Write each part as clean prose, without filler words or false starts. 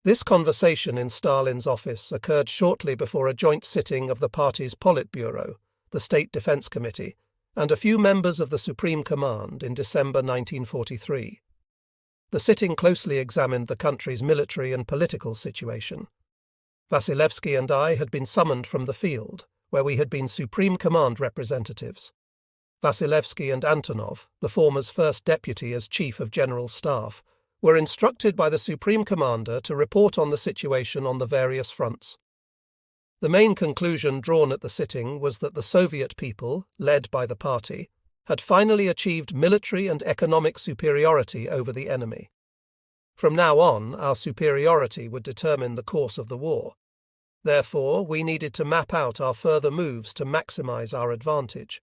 This conversation in Stalin's office occurred shortly before a joint sitting of the party's Politburo, the State Defense Committee, and a few members of the Supreme Command in December 1943. The sitting closely examined the country's military and political situation. Vasilevsky and I had been summoned from the field, where we had been Supreme Command representatives. Vasilevsky and Antonov, the former's first deputy as Chief of General Staff, were instructed by the Supreme Commander to report on the situation on the various fronts. The main conclusion drawn at the sitting was that the Soviet people, led by the party, had finally achieved military and economic superiority over the enemy. From now on, our superiority would determine the course of the war. Therefore, we needed to map out our further moves to maximize our advantage.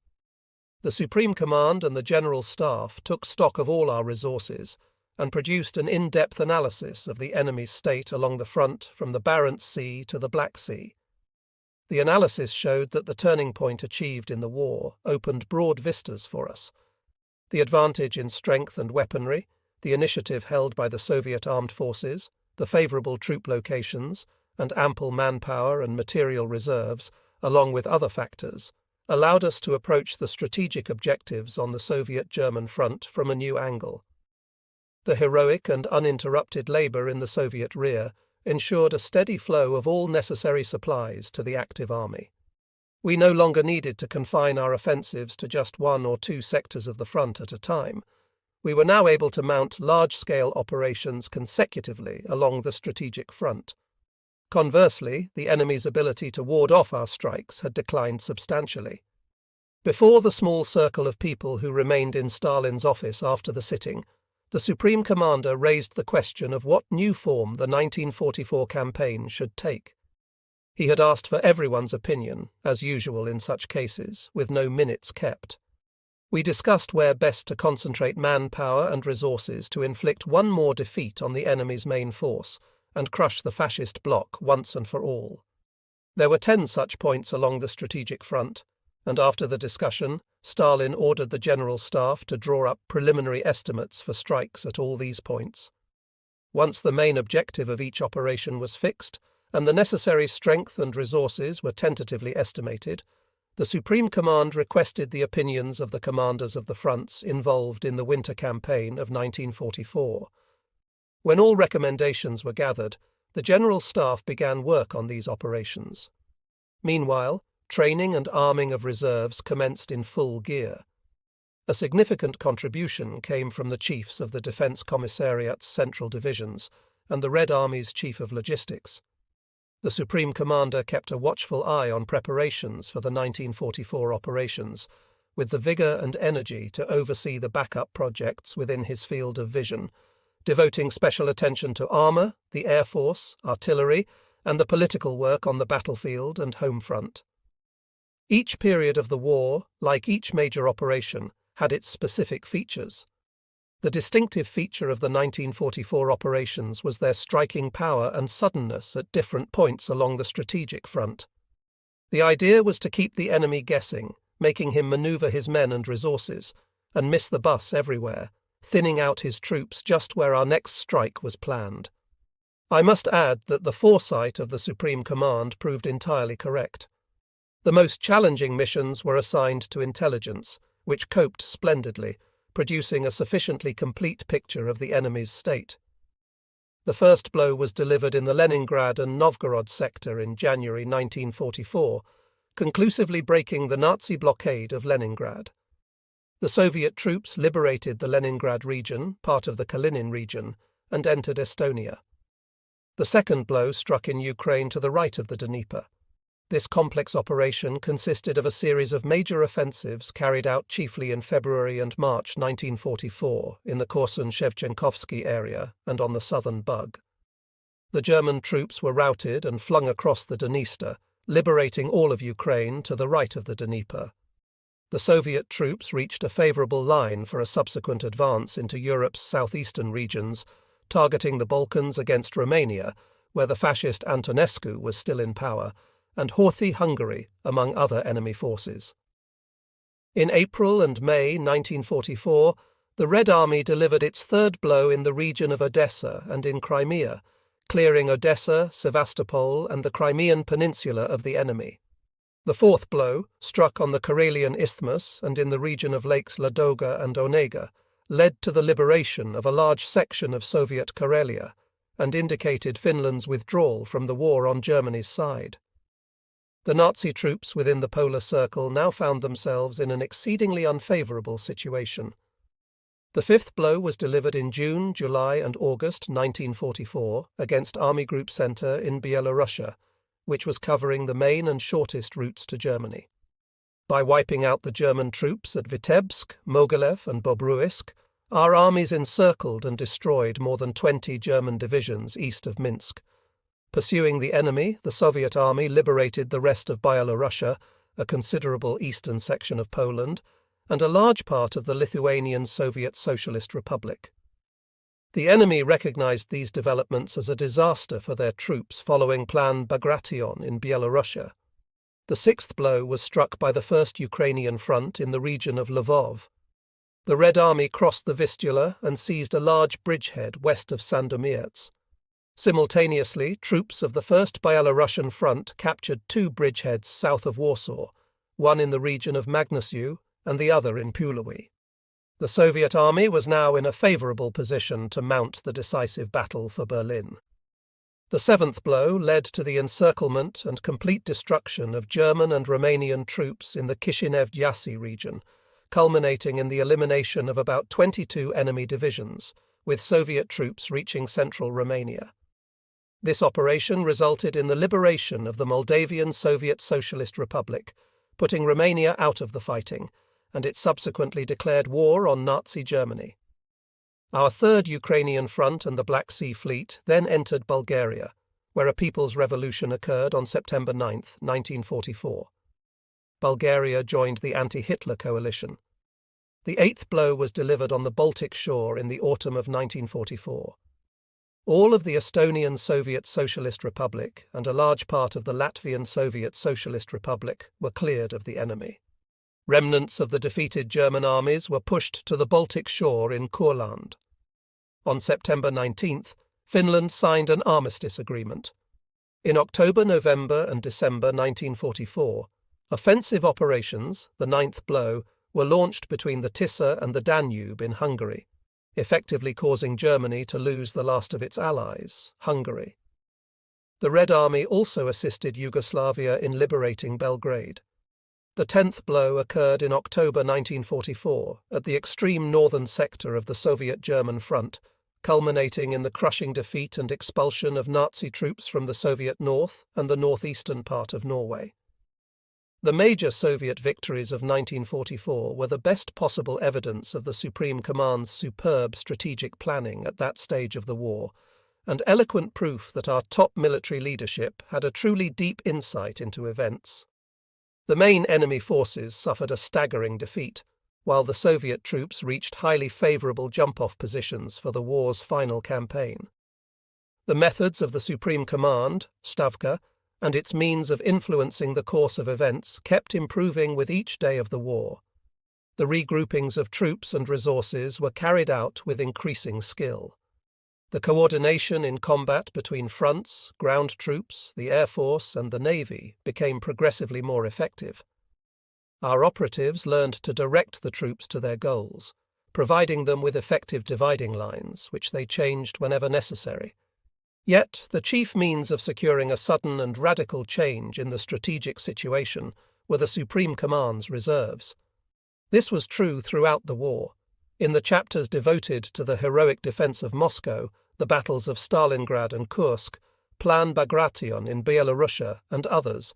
The Supreme Command and the General Staff took stock of all our resources and produced an in-depth analysis of the enemy's state along the front from the Barents Sea to the Black Sea. The analysis showed that the turning point achieved in the war opened broad vistas for us. The advantage in strength and weaponry, the initiative held by the Soviet armed forces, the favorable troop locations, and ample manpower and material reserves, along with other factors, allowed us to approach the strategic objectives on the Soviet-German front from a new angle. The heroic and uninterrupted labour in the Soviet rear ensured a steady flow of all necessary supplies to the active army. We no longer needed to confine our offensives to just one or two sectors of the front at a time. We were now able to mount large-scale operations consecutively along the strategic front. Conversely, the enemy's ability to ward off our strikes had declined substantially. Before the small circle of people who remained in Stalin's office after the sitting, the Supreme Commander raised the question of what new form the 1944 campaign should take. He had asked for everyone's opinion, as usual in such cases, with no minutes kept. We discussed where best to concentrate manpower and resources to inflict one more defeat on the enemy's main force and crush the fascist bloc once and for all. There were 10 such points along the strategic front, and after the discussion, Stalin ordered the General Staff to draw up preliminary estimates for strikes at all these points. Once the main objective of each operation was fixed, and the necessary strength and resources were tentatively estimated, the Supreme Command requested the opinions of the commanders of the fronts involved in the winter campaign of 1944. When all recommendations were gathered, the General Staff began work on these operations. Meanwhile, training and arming of reserves commenced in full gear. A significant contribution came from the chiefs of the Defence Commissariat's central divisions and the Red Army's Chief of Logistics. The Supreme Commander kept a watchful eye on preparations for the 1944 operations, with the vigour and energy to oversee the backup projects within his field of vision, devoting special attention to armour, the Air Force, artillery, and the political work on the battlefield and home front. Each period of the war, like each major operation, had its specific features. The distinctive feature of the 1944 operations was their striking power and suddenness at different points along the strategic front. The idea was to keep the enemy guessing, making him manoeuvre his men and resources, and miss the bus everywhere, thinning out his troops just where our next strike was planned. I must add that the foresight of the Supreme Command proved entirely correct. The most challenging missions were assigned to intelligence, which coped splendidly, producing a sufficiently complete picture of the enemy's state. The first blow was delivered in the Leningrad and Novgorod sector in January 1944, conclusively breaking the Nazi blockade of Leningrad. The Soviet troops liberated the Leningrad region, part of the Kalinin region, and entered Estonia. The second blow struck in Ukraine to the right of the Dnieper. This complex operation consisted of a series of major offensives carried out chiefly in February and March 1944 in the Korsun-Shevchenkovsky area and on the southern Bug. The German troops were routed and flung across the Dniester, liberating all of Ukraine to the right of the Dnieper. The Soviet troops reached a favourable line for a subsequent advance into Europe's southeastern regions, targeting the Balkans against Romania, where the fascist Antonescu was still in power, and Horthy, Hungary, among other enemy forces. In April and May 1944, the Red Army delivered its third blow in the region of Odessa and in Crimea, clearing Odessa, Sevastopol, and the Crimean Peninsula of the enemy. The fourth blow, struck on the Karelian Isthmus and in the region of Lakes Ladoga and Onega, led to the liberation of a large section of Soviet Karelia and indicated Finland's withdrawal from the war on Germany's side. The Nazi troops within the Polar Circle now found themselves in an exceedingly unfavourable situation. The fifth blow was delivered in June, July and August 1944 against Army Group Center in Byelorussia, which was covering the main and shortest routes to Germany. By wiping out the German troops at Vitebsk, Mogilev and Bobruisk, our armies encircled and destroyed more than 20 German divisions east of Minsk. Pursuing the enemy, the Soviet army liberated the rest of Byelorussia, a considerable eastern section of Poland, and a large part of the Lithuanian Soviet Socialist Republic. The enemy recognized these developments as a disaster for their troops following Plan Bagration in Byelorussia. The sixth blow was struck by the First Ukrainian Front in the region of Lvov. The Red Army crossed the Vistula and seized a large bridgehead west of Sandomierz. Simultaneously, troops of the First Byelorussian Front captured two bridgeheads south of Warsaw, one in the region of Magnusiu and the other in Puławy. The Soviet army was now in a favourable position to mount the decisive battle for Berlin. The seventh blow led to the encirclement and complete destruction of German and Romanian troops in the Kishinev-Jassy region, culminating in the elimination of about 22 enemy divisions, with Soviet troops reaching central Romania. This operation resulted in the liberation of the Moldavian Soviet Socialist Republic, putting Romania out of the fighting, and it subsequently declared war on Nazi Germany. Our Third Ukrainian Front and the Black Sea Fleet then entered Bulgaria, where a people's revolution occurred on September 9, 1944. Bulgaria joined the anti-Hitler coalition. The eighth blow was delivered on the Baltic shore in the autumn of 1944. All of the Estonian Soviet Socialist Republic and a large part of the Latvian Soviet Socialist Republic were cleared of the enemy. Remnants of the defeated German armies were pushed to the Baltic shore in Courland. On September 19th, Finland signed an armistice agreement. In October, November and December 1944, offensive operations, the ninth blow, were launched between the Tisza and the Danube in Hungary, effectively causing Germany to lose the last of its allies, Hungary. The Red Army also assisted Yugoslavia in liberating Belgrade. The 10th blow occurred in October 1944 at the extreme northern sector of the Soviet-German front, culminating in the crushing defeat and expulsion of Nazi troops from the Soviet north and the northeastern part of Norway. The major Soviet victories of 1944 were the best possible evidence of the Supreme Command's superb strategic planning at that stage of the war, and eloquent proof that our top military leadership had a truly deep insight into events. The main enemy forces suffered a staggering defeat, while the Soviet troops reached highly favourable jump-off positions for the war's final campaign. The methods of the Supreme Command, Stavka, and its means of influencing the course of events kept improving with each day of the war. The regroupings of troops and resources were carried out with increasing skill. The coordination in combat between fronts, ground troops, the Air Force and the Navy became progressively more effective. Our operatives learned to direct the troops to their goals, providing them with effective dividing lines, which they changed whenever necessary. Yet, the chief means of securing a sudden and radical change in the strategic situation were the Supreme Command's reserves. This was true throughout the war. In the chapters devoted to the heroic defense of Moscow, the battles of Stalingrad and Kursk, Plan Bagration in Byelorussia, and others,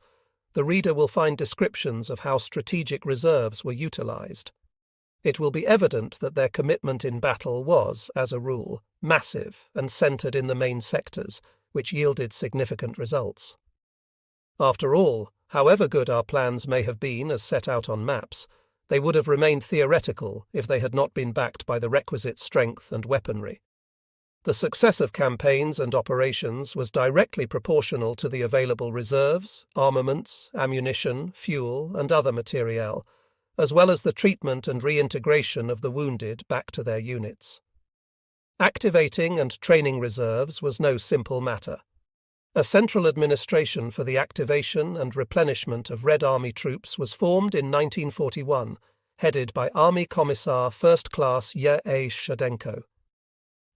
the reader will find descriptions of how strategic reserves were utilized. It will be evident that their commitment in battle was, as a rule, massive and centered in the main sectors, which yielded significant results. After all, however good our plans may have been as set out on maps, they would have remained theoretical if they had not been backed by the requisite strength and weaponry. The success of campaigns and operations was directly proportional to the available reserves, armaments, ammunition, fuel, and other materiel, as well as the treatment and reintegration of the wounded back to their units. Activating and training reserves was no simple matter. A central administration for the activation and replenishment of Red Army troops was formed in 1941, headed by Army Commissar First Class Yer.A. Shadenko.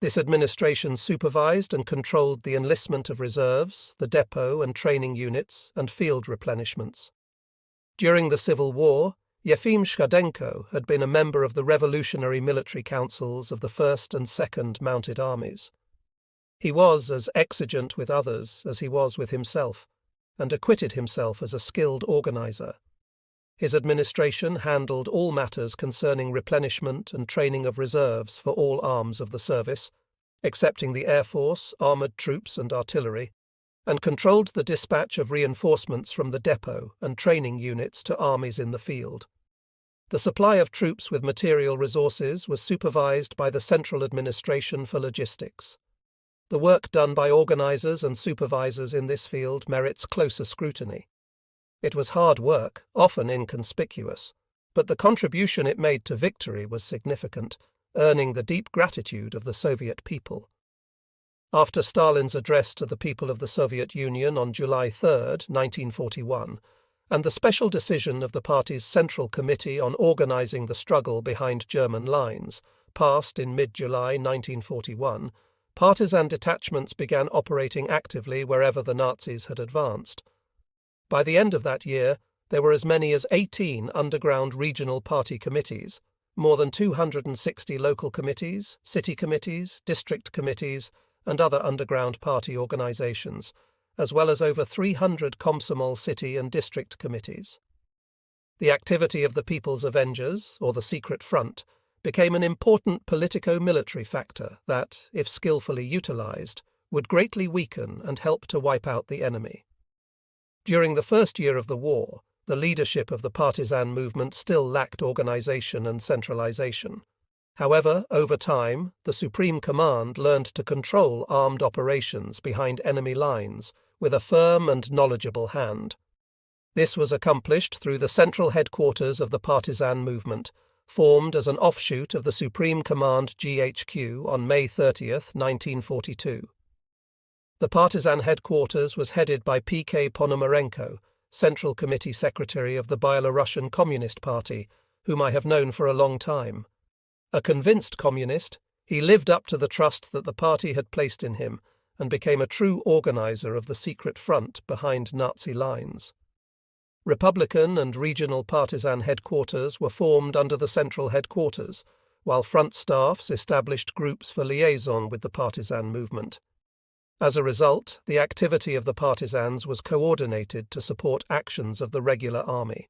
This administration supervised and controlled the enlistment of reserves, the depot and training units, and field replenishments. During the Civil War, Yefim Shadenko had been a member of the revolutionary military councils of the 1st and 2nd Mounted Armies. He was as exigent with others as he was with himself, and acquitted himself as a skilled organizer. His administration handled all matters concerning replenishment and training of reserves for all arms of the service, excepting the Air Force, armoured troops and artillery, and controlled the dispatch of reinforcements from the depot and training units to armies in the field. The supply of troops with material resources was supervised by the Central Administration for Logistics. The work done by organisers and supervisors in this field merits closer scrutiny. It was hard work, often inconspicuous, but the contribution it made to victory was significant, earning the deep gratitude of the Soviet people. After Stalin's address to the people of the Soviet Union on July 3, 1941, and the special decision of the party's Central Committee on organising the struggle behind German lines, passed in mid-July 1941, partisan detachments began operating actively wherever the Nazis had advanced. By the end of that year, there were as many as 18 underground regional party committees, more than 260 local committees, city committees, district committees, and other underground party organizations, as well as over 300 Komsomol city and district committees. The activity of the People's Avengers, or the Secret Front, became an important politico-military factor that, if skillfully utilized, would greatly weaken and help to wipe out the enemy. During the first year of the war, the leadership of the partisan movement still lacked organization and centralization. However, over time, the Supreme Command learned to control armed operations behind enemy lines with a firm and knowledgeable hand. This was accomplished through the central headquarters of the partisan movement, formed as an offshoot of the Supreme Command GHQ on May 30, 1942. The partisan headquarters was headed by P.K. Ponomarenko, Central Committee Secretary of the Byelorussian Communist Party, whom I have known for a long time. A convinced communist, he lived up to the trust that the party had placed in him and became a true organizer of the secret front behind Nazi lines. Republican and regional partisan headquarters were formed under the central headquarters, while front staffs established groups for liaison with the partisan movement. As a result, the activity of the partisans was coordinated to support actions of the regular army.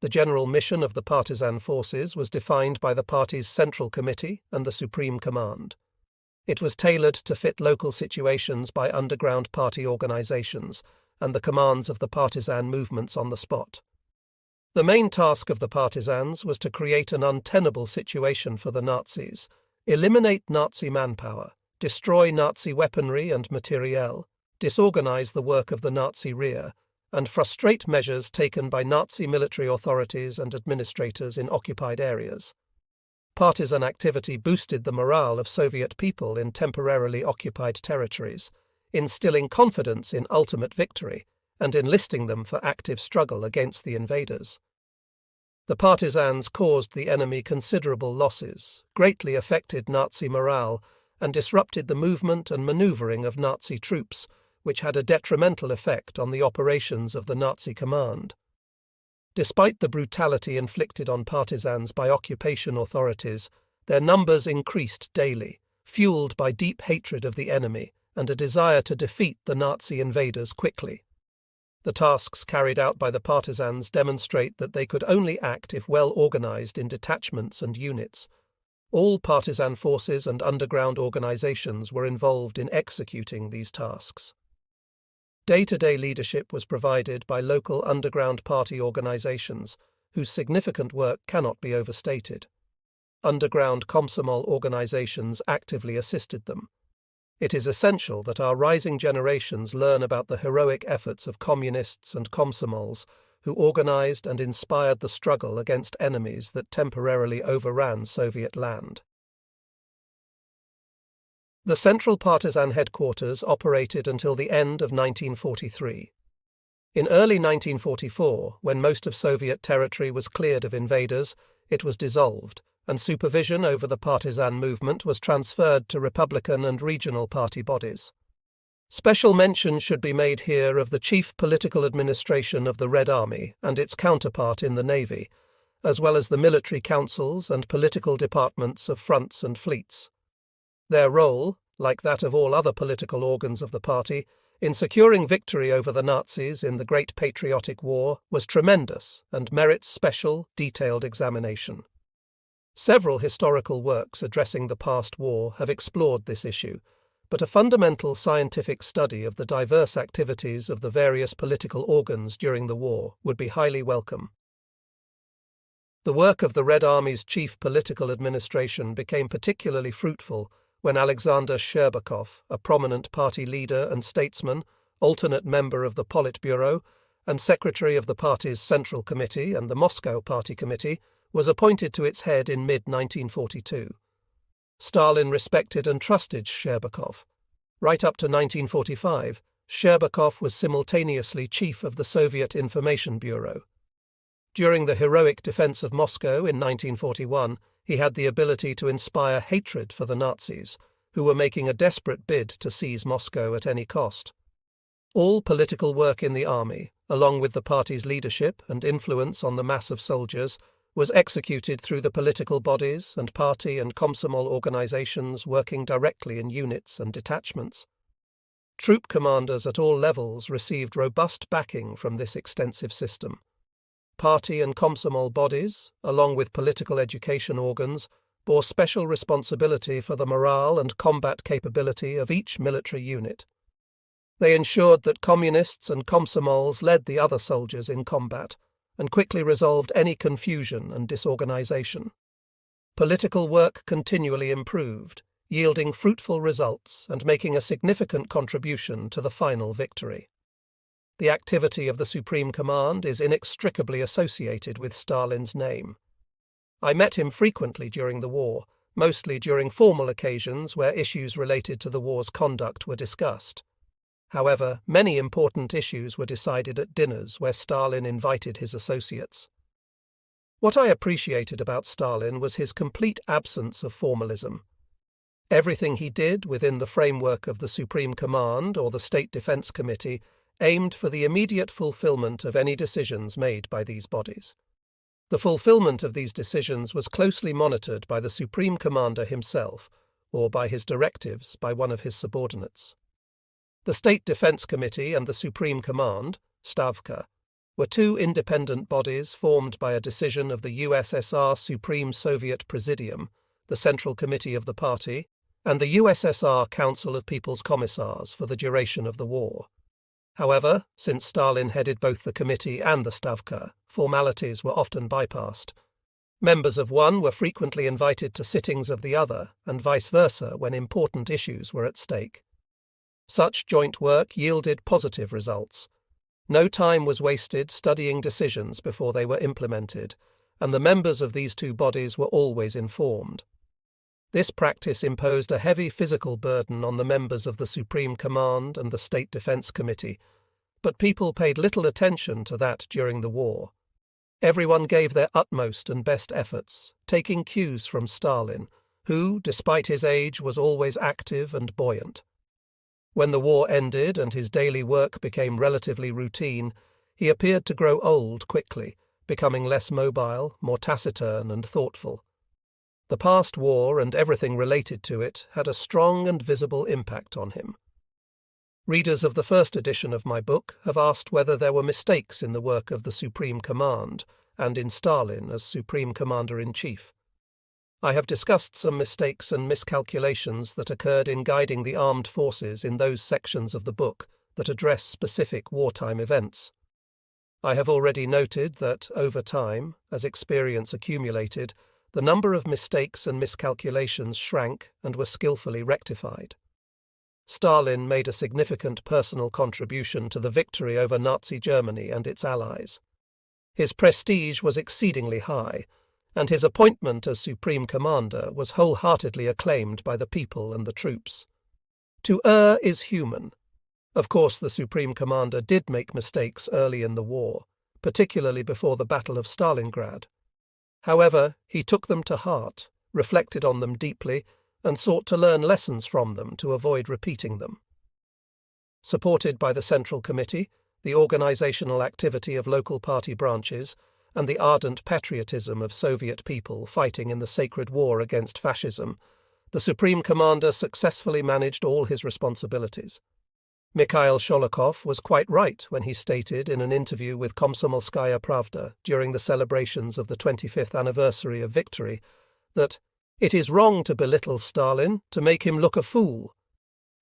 The general mission of the partisan forces was defined by the party's Central Committee and the Supreme Command. It was tailored to fit local situations by underground party organizations and the commands of the partisan movements on the spot. The main task of the partisans was to create an untenable situation for the Nazis, eliminate Nazi manpower, destroy Nazi weaponry and materiel, disorganize the work of the Nazi rear, and frustrate measures taken by Nazi military authorities and administrators in occupied areas. Partisan activity boosted the morale of Soviet people in temporarily occupied territories, instilling confidence in ultimate victory and enlisting them for active struggle against the invaders. The partisans caused the enemy considerable losses, greatly affected Nazi morale, and disrupted the movement and maneuvering of Nazi troops, which had a detrimental effect on the operations of the Nazi command. Despite the brutality inflicted on partisans by occupation authorities, their numbers increased daily, fueled by deep hatred of the enemy and a desire to defeat the Nazi invaders quickly. The tasks carried out by the partisans demonstrate that they could only act if well organized in detachments and units. All partisan forces and underground organizations were involved in executing these tasks. Day-to-day leadership was provided by local underground party organizations, whose significant work cannot be overstated. Underground Komsomol organizations actively assisted them. It is essential that our rising generations learn about the heroic efforts of communists and Komsomols who organized and inspired the struggle against enemies that temporarily overran Soviet land. The Central Partisan Headquarters operated until the end of 1943. In early 1944, when most of Soviet territory was cleared of invaders, it was dissolved, and supervision over the partisan movement was transferred to Republican and regional party bodies. Special mention should be made here of the chief political administration of the Red Army and its counterpart in the Navy, as well as the military councils and political departments of fronts and fleets. Their role, like that of all other political organs of the party, in securing victory over the Nazis in the Great Patriotic War was tremendous and merits special, detailed examination. Several historical works addressing the past war have explored this issue, but a fundamental scientific study of the diverse activities of the various political organs during the war would be highly welcome. The work of the Red Army's chief political administration became particularly fruitful when Alexander Shcherbakov, a prominent party leader and statesman, alternate member of the Politburo, and secretary of the party's Central Committee and the Moscow Party Committee, was appointed to its head in mid-1942. Stalin respected and trusted Shcherbakov. Right up to 1945, Shcherbakov was simultaneously chief of the Soviet Information Bureau. During the heroic defense of Moscow in 1941, he had the ability to inspire hatred for the Nazis, who were making a desperate bid to seize Moscow at any cost. All political work in the army, along with the party's leadership and influence on the mass of soldiers, was executed through the political bodies and party and Komsomol organizations working directly in units and detachments. Troop commanders at all levels received robust backing from this extensive system. Party and Komsomol bodies, along with political education organs, bore special responsibility for the morale and combat capability of each military unit. They ensured that communists and Komsomols led the other soldiers in combat, and quickly resolved any confusion and disorganization. Political work continually improved, yielding fruitful results and making a significant contribution to the final victory. The activity of the Supreme Command is inextricably associated with Stalin's name. I met him frequently during the war, mostly during formal occasions where issues related to the war's conduct were discussed. However, many important issues were decided at dinners where Stalin invited his associates. What I appreciated about Stalin was his complete absence of formalism. Everything he did within the framework of the Supreme Command or the State Defense Committee aimed for the immediate fulfillment of any decisions made by these bodies. The fulfillment of these decisions was closely monitored by the Supreme Commander himself, or by his directives by one of his subordinates. The State Defense Committee and the Supreme Command, Stavka, were two independent bodies formed by a decision of the USSR Supreme Soviet Presidium, the Central Committee of the Party, and the USSR Council of People's Commissars for the duration of the war. However, since Stalin headed both the committee and the Stavka, formalities were often bypassed. Members of one were frequently invited to sittings of the other, and vice versa when important issues were at stake. Such joint work yielded positive results. No time was wasted studying decisions before they were implemented, and the members of these two bodies were always informed. This practice imposed a heavy physical burden on the members of the Supreme Command and the State Defense Committee, but people paid little attention to that during the war. Everyone gave their utmost and best efforts, taking cues from Stalin, who, despite his age, was always active and buoyant. When the war ended and his daily work became relatively routine, he appeared to grow old quickly, becoming less mobile, more taciturn and thoughtful. The past war and everything related to it had a strong and visible impact on him. Readers of the first edition of my book have asked whether there were mistakes in the work of the Supreme Command and in Stalin as Supreme Commander-in-Chief. I have discussed some mistakes and miscalculations that occurred in guiding the armed forces in those sections of the book that address specific wartime events. I have already noted that, over time, as experience accumulated, the number of mistakes and miscalculations shrank and were skillfully rectified. Stalin made a significant personal contribution to the victory over Nazi Germany and its allies. His prestige was exceedingly high, and his appointment as Supreme Commander was wholeheartedly acclaimed by the people and the troops. To err is human. Of course, the Supreme Commander did make mistakes early in the war, particularly before the Battle of Stalingrad. However, he took them to heart, reflected on them deeply, and sought to learn lessons from them to avoid repeating them. Supported by the Central Committee, the organizational activity of local party branches, and the ardent patriotism of Soviet people fighting in the sacred war against fascism, the Supreme Commander successfully managed all his responsibilities. Mikhail Sholokhov was quite right when he stated in an interview with Komsomolskaya Pravda during the celebrations of the 25th anniversary of victory that it is wrong to belittle Stalin, to make him look a fool.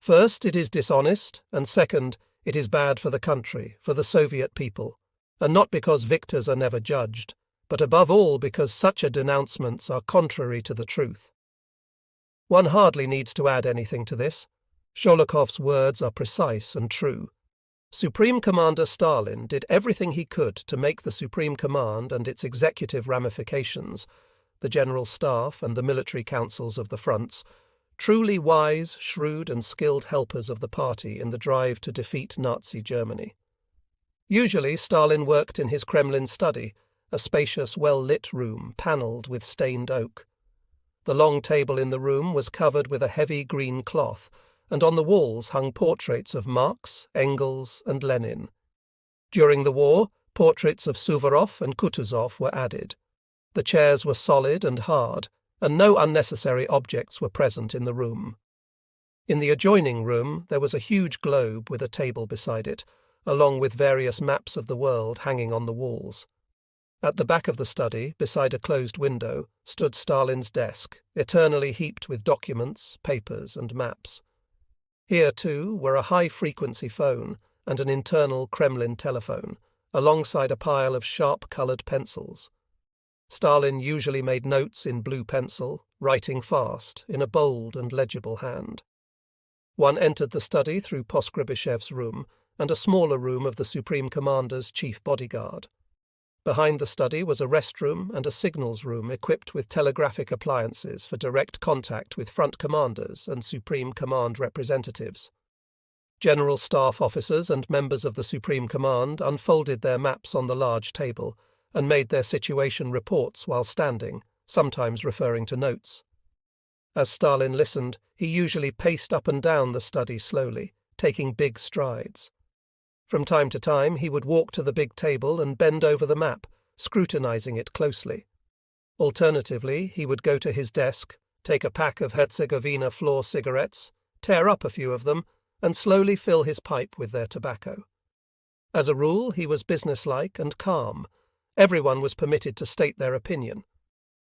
First, it is dishonest, and second, it is bad for the country, for the Soviet people, and not because victors are never judged, but above all because such denouncements are contrary to the truth. One hardly needs to add anything to this. Sholokhov's words are precise and true. Supreme Commander Stalin did everything he could to make the Supreme Command and its executive ramifications, the General Staff and the military councils of the fronts, truly wise, shrewd and skilled helpers of the party in the drive to defeat Nazi Germany. Usually Stalin worked in his Kremlin study, a spacious, well-lit room panelled with stained oak. The long table in the room was covered with a heavy green cloth, and on the walls hung portraits of Marx, Engels and Lenin. During the war, portraits of Suvorov and Kutuzov were added. The chairs were solid and hard, and no unnecessary objects were present in the room. In the adjoining room there was a huge globe with a table beside it, along with various maps of the world hanging on the walls. At the back of the study, beside a closed window, stood Stalin's desk, eternally heaped with documents, papers and maps. Here, too, were a high-frequency phone and an internal Kremlin telephone, alongside a pile of sharp-coloured pencils. Stalin usually made notes in blue pencil, writing fast, in a bold and legible hand. One entered the study through Poskribishev's room and a smaller room of the Supreme Commander's chief bodyguard. Behind the study was a restroom and a signals room equipped with telegraphic appliances for direct contact with front commanders and Supreme Command representatives. General Staff officers and members of the Supreme Command unfolded their maps on the large table and made their situation reports while standing, sometimes referring to notes. As Stalin listened, he usually paced up and down the study slowly, taking big strides. From time to time he would walk to the big table and bend over the map, scrutinizing it closely. Alternatively, he would go to his desk, take a pack of Herzegovina floor cigarettes, tear up a few of them, and slowly fill his pipe with their tobacco. As a rule, he was businesslike and calm. Everyone was permitted to state their opinion.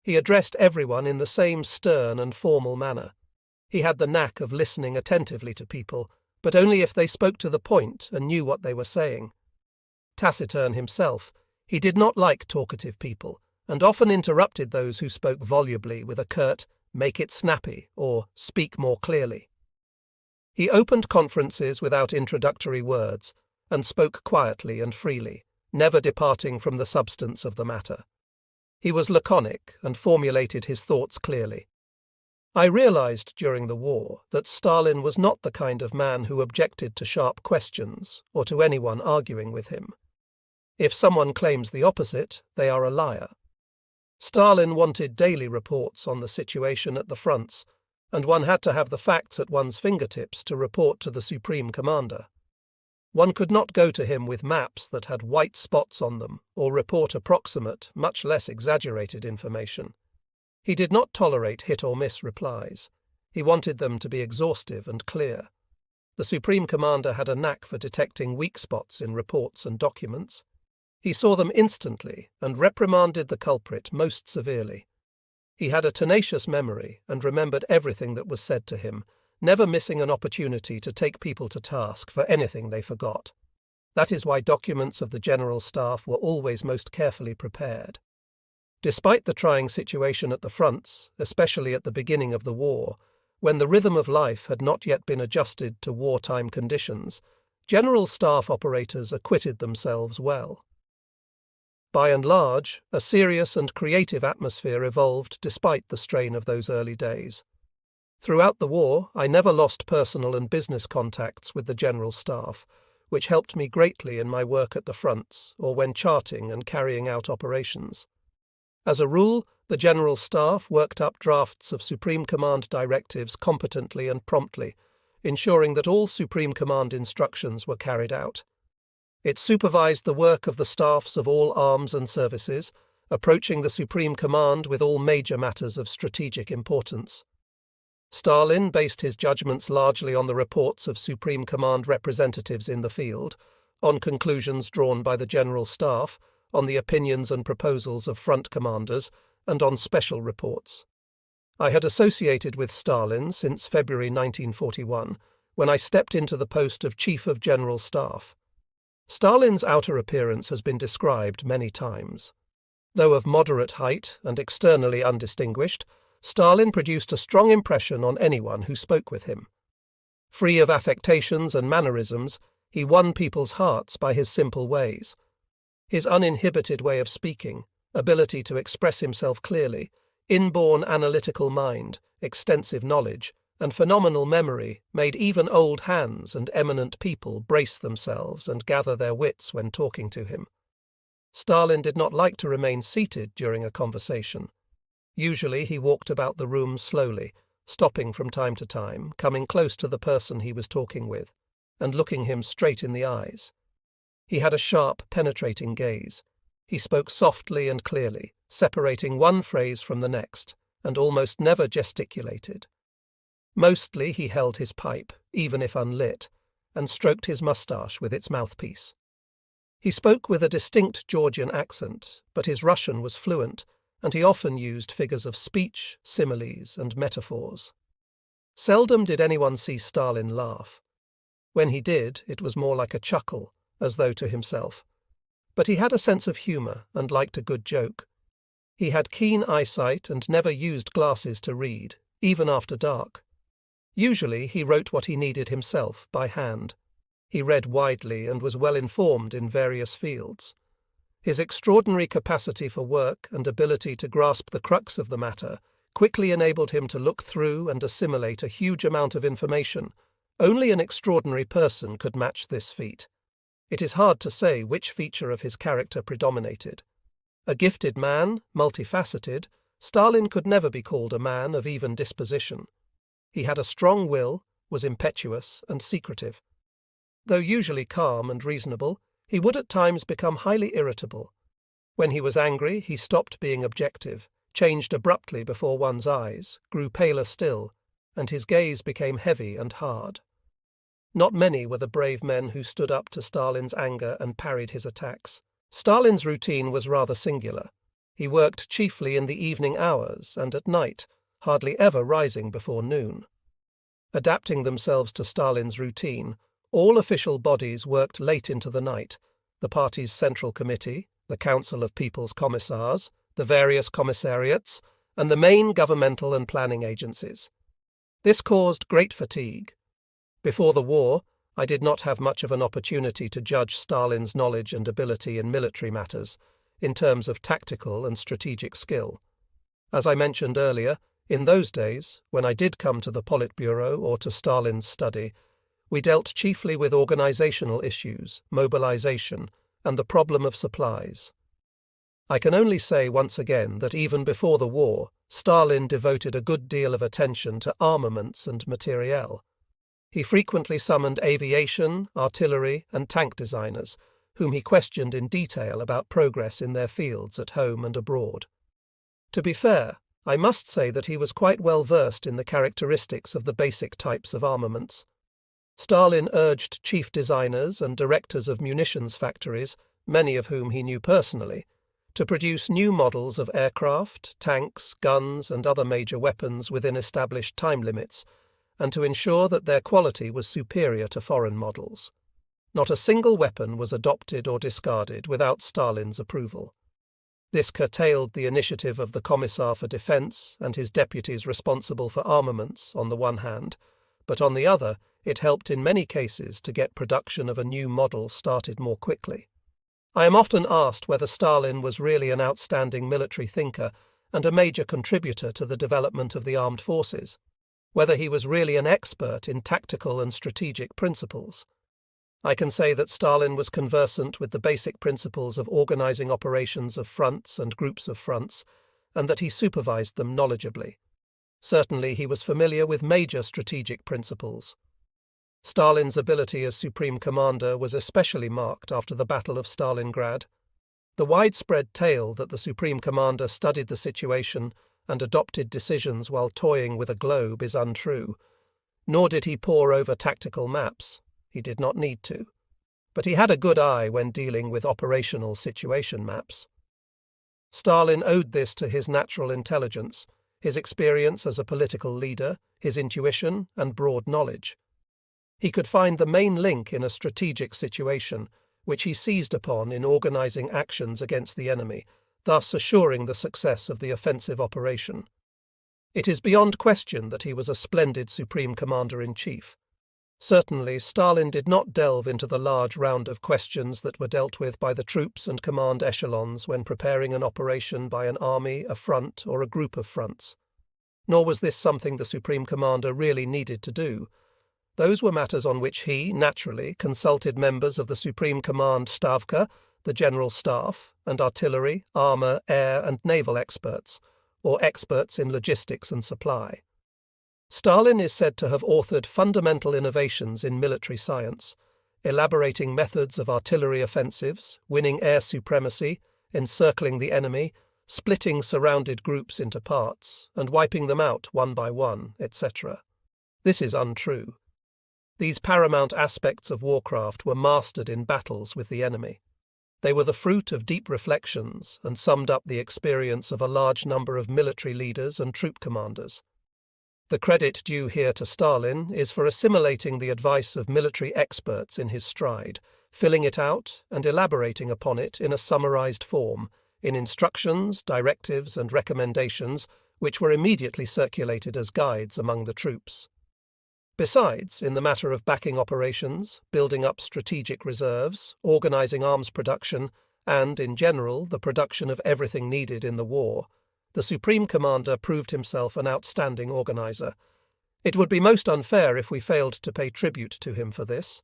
He addressed everyone in the same stern and formal manner. He had the knack of listening attentively to people, but only if they spoke to the point and knew what they were saying. Taciturn himself, he did not like talkative people, and often interrupted those who spoke volubly with a curt, "Make it snappy," or "Speak more clearly." He opened conferences without introductory words, and spoke quietly and freely, never departing from the substance of the matter. He was laconic and formulated his thoughts clearly. I realized during the war that Stalin was not the kind of man who objected to sharp questions or to anyone arguing with him. If someone claims the opposite, they are a liar. Stalin wanted daily reports on the situation at the fronts, and one had to have the facts at one's fingertips to report to the Supreme Commander. One could not go to him with maps that had white spots on them or report approximate, much less exaggerated information. He did not tolerate hit-or-miss replies. He wanted them to be exhaustive and clear. The Supreme Commander had a knack for detecting weak spots in reports and documents. He saw them instantly and reprimanded the culprit most severely. He had a tenacious memory and remembered everything that was said to him, never missing an opportunity to take people to task for anything they forgot. That is why documents of the General Staff were always most carefully prepared. Despite the trying situation at the fronts, especially at the beginning of the war, when the rhythm of life had not yet been adjusted to wartime conditions, General Staff operators acquitted themselves well. By and large, a serious and creative atmosphere evolved despite the strain of those early days. Throughout the war, I never lost personal and business contacts with the General Staff, which helped me greatly in my work at the fronts or when charting and carrying out operations. As a rule, the General Staff worked up drafts of Supreme Command directives competently and promptly, ensuring that all Supreme Command instructions were carried out. It supervised the work of the staffs of all arms and services, approaching the Supreme Command with all major matters of strategic importance. Stalin based his judgments largely on the reports of Supreme Command representatives in the field, on conclusions drawn by the General Staff, on the opinions and proposals of front commanders, and on special reports. I had associated with Stalin since February 1941, when I stepped into the post of Chief of General Staff. Stalin's outer appearance has been described many times. Though of moderate height and externally undistinguished, Stalin produced a strong impression on anyone who spoke with him. Free of affectations and mannerisms, he won people's hearts by his simple ways. His uninhibited way of speaking, ability to express himself clearly, inborn analytical mind, extensive knowledge, and phenomenal memory made even old hands and eminent people brace themselves and gather their wits when talking to him. Stalin did not like to remain seated during a conversation. Usually he walked about the room slowly, stopping from time to time, coming close to the person he was talking with, and looking him straight in the eyes. He had a sharp, penetrating gaze. He spoke softly and clearly, separating one phrase from the next, and almost never gesticulated. Mostly he held his pipe, even if unlit, and stroked his moustache with its mouthpiece. He spoke with a distinct Georgian accent, but his Russian was fluent, and he often used figures of speech, similes, and metaphors. Seldom did anyone see Stalin laugh. When he did, it was more like a chuckle, as though to himself. But he had a sense of humour and liked a good joke. He had keen eyesight and never used glasses to read, even after dark. Usually he wrote what he needed himself by hand. He read widely and was well informed in various fields. His extraordinary capacity for work and ability to grasp the crux of the matter quickly enabled him to look through and assimilate a huge amount of information. Only an extraordinary person could match this feat. It is hard to say which feature of his character predominated. A gifted man, multifaceted, Stalin could never be called a man of even disposition. He had a strong will, was impetuous and secretive. Though usually calm and reasonable, he would at times become highly irritable. When he was angry, he stopped being objective, changed abruptly before one's eyes, grew paler still, and his gaze became heavy and hard. Not many were the brave men who stood up to Stalin's anger and parried his attacks. Stalin's routine was rather singular. He worked chiefly in the evening hours and at night, hardly ever rising before noon. Adapting themselves to Stalin's routine, all official bodies worked late into the night: the party's Central Committee, the Council of People's Commissars, the various commissariats, and the main governmental and planning agencies. This caused great fatigue. Before the war, I did not have much of an opportunity to judge Stalin's knowledge and ability in military matters, in terms of tactical and strategic skill. As I mentioned earlier, in those days, when I did come to the Politburo or to Stalin's study, we dealt chiefly with organizational issues, mobilization, and the problem of supplies. I can only say once again that even before the war, Stalin devoted a good deal of attention to armaments and materiel. He frequently summoned aviation, artillery, and tank designers, whom he questioned in detail about progress in their fields at home and abroad. To be fair, I must say that he was quite well versed in the characteristics of the basic types of armaments. Stalin urged chief designers and directors of munitions factories, many of whom he knew personally, to produce new models of aircraft, tanks, guns, and other major weapons within established time limits, and to ensure that their quality was superior to foreign models. Not a single weapon was adopted or discarded without Stalin's approval. This curtailed the initiative of the Commissar for Defense and his deputies responsible for armaments on the one hand, but on the other, it helped in many cases to get production of a new model started more quickly. I am often asked whether Stalin was really an outstanding military thinker and a major contributor to the development of the armed forces. whether he was really an expert in tactical and strategic principles. I can say that Stalin was conversant with the basic principles of organizing operations of fronts and groups of fronts, and that he supervised them knowledgeably. Certainly he was familiar with major strategic principles. Stalin's ability as Supreme Commander was especially marked after the Battle of Stalingrad. The widespread tale that the Supreme Commander studied the situation and adopted decisions while toying with a globe is untrue, nor did he pore over tactical maps. He did not need to. But he had a good eye when dealing with operational situation maps. Stalin owed this to his natural intelligence, his experience as a political leader, his intuition, and broad knowledge. He could find the main link in a strategic situation, which he seized upon in organizing actions against the enemy, thus assuring the success of the offensive operation. It is beyond question that he was a splendid Supreme Commander-in-Chief. Certainly, Stalin did not delve into the large round of questions that were dealt with by the troops and command echelons when preparing an operation by an army, a front, or a group of fronts. Nor was this something the Supreme Commander really needed to do. Those were matters on which he, naturally, consulted members of the Supreme Command Stavka, the General Staff, and artillery, armour, air, and naval experts, or experts in logistics and supply. Stalin is said to have authored fundamental innovations in military science, elaborating methods of artillery offensives, winning air supremacy, encircling the enemy, splitting surrounded groups into parts, and wiping them out one by one, etc. This is untrue. These paramount aspects of warcraft were mastered in battles with the enemy. They were the fruit of deep reflections and summed up the experience of a large number of military leaders and troop commanders. The credit due here to Stalin is for assimilating the advice of military experts in his stride, filling it out and elaborating upon it in a summarized form, in instructions, directives, and recommendations which were immediately circulated as guides among the troops. Besides, in the matter of backing operations, building up strategic reserves, organizing arms production, and, in general, the production of everything needed in the war, the Supreme Commander proved himself an outstanding organizer. It would be most unfair if we failed to pay tribute to him for this.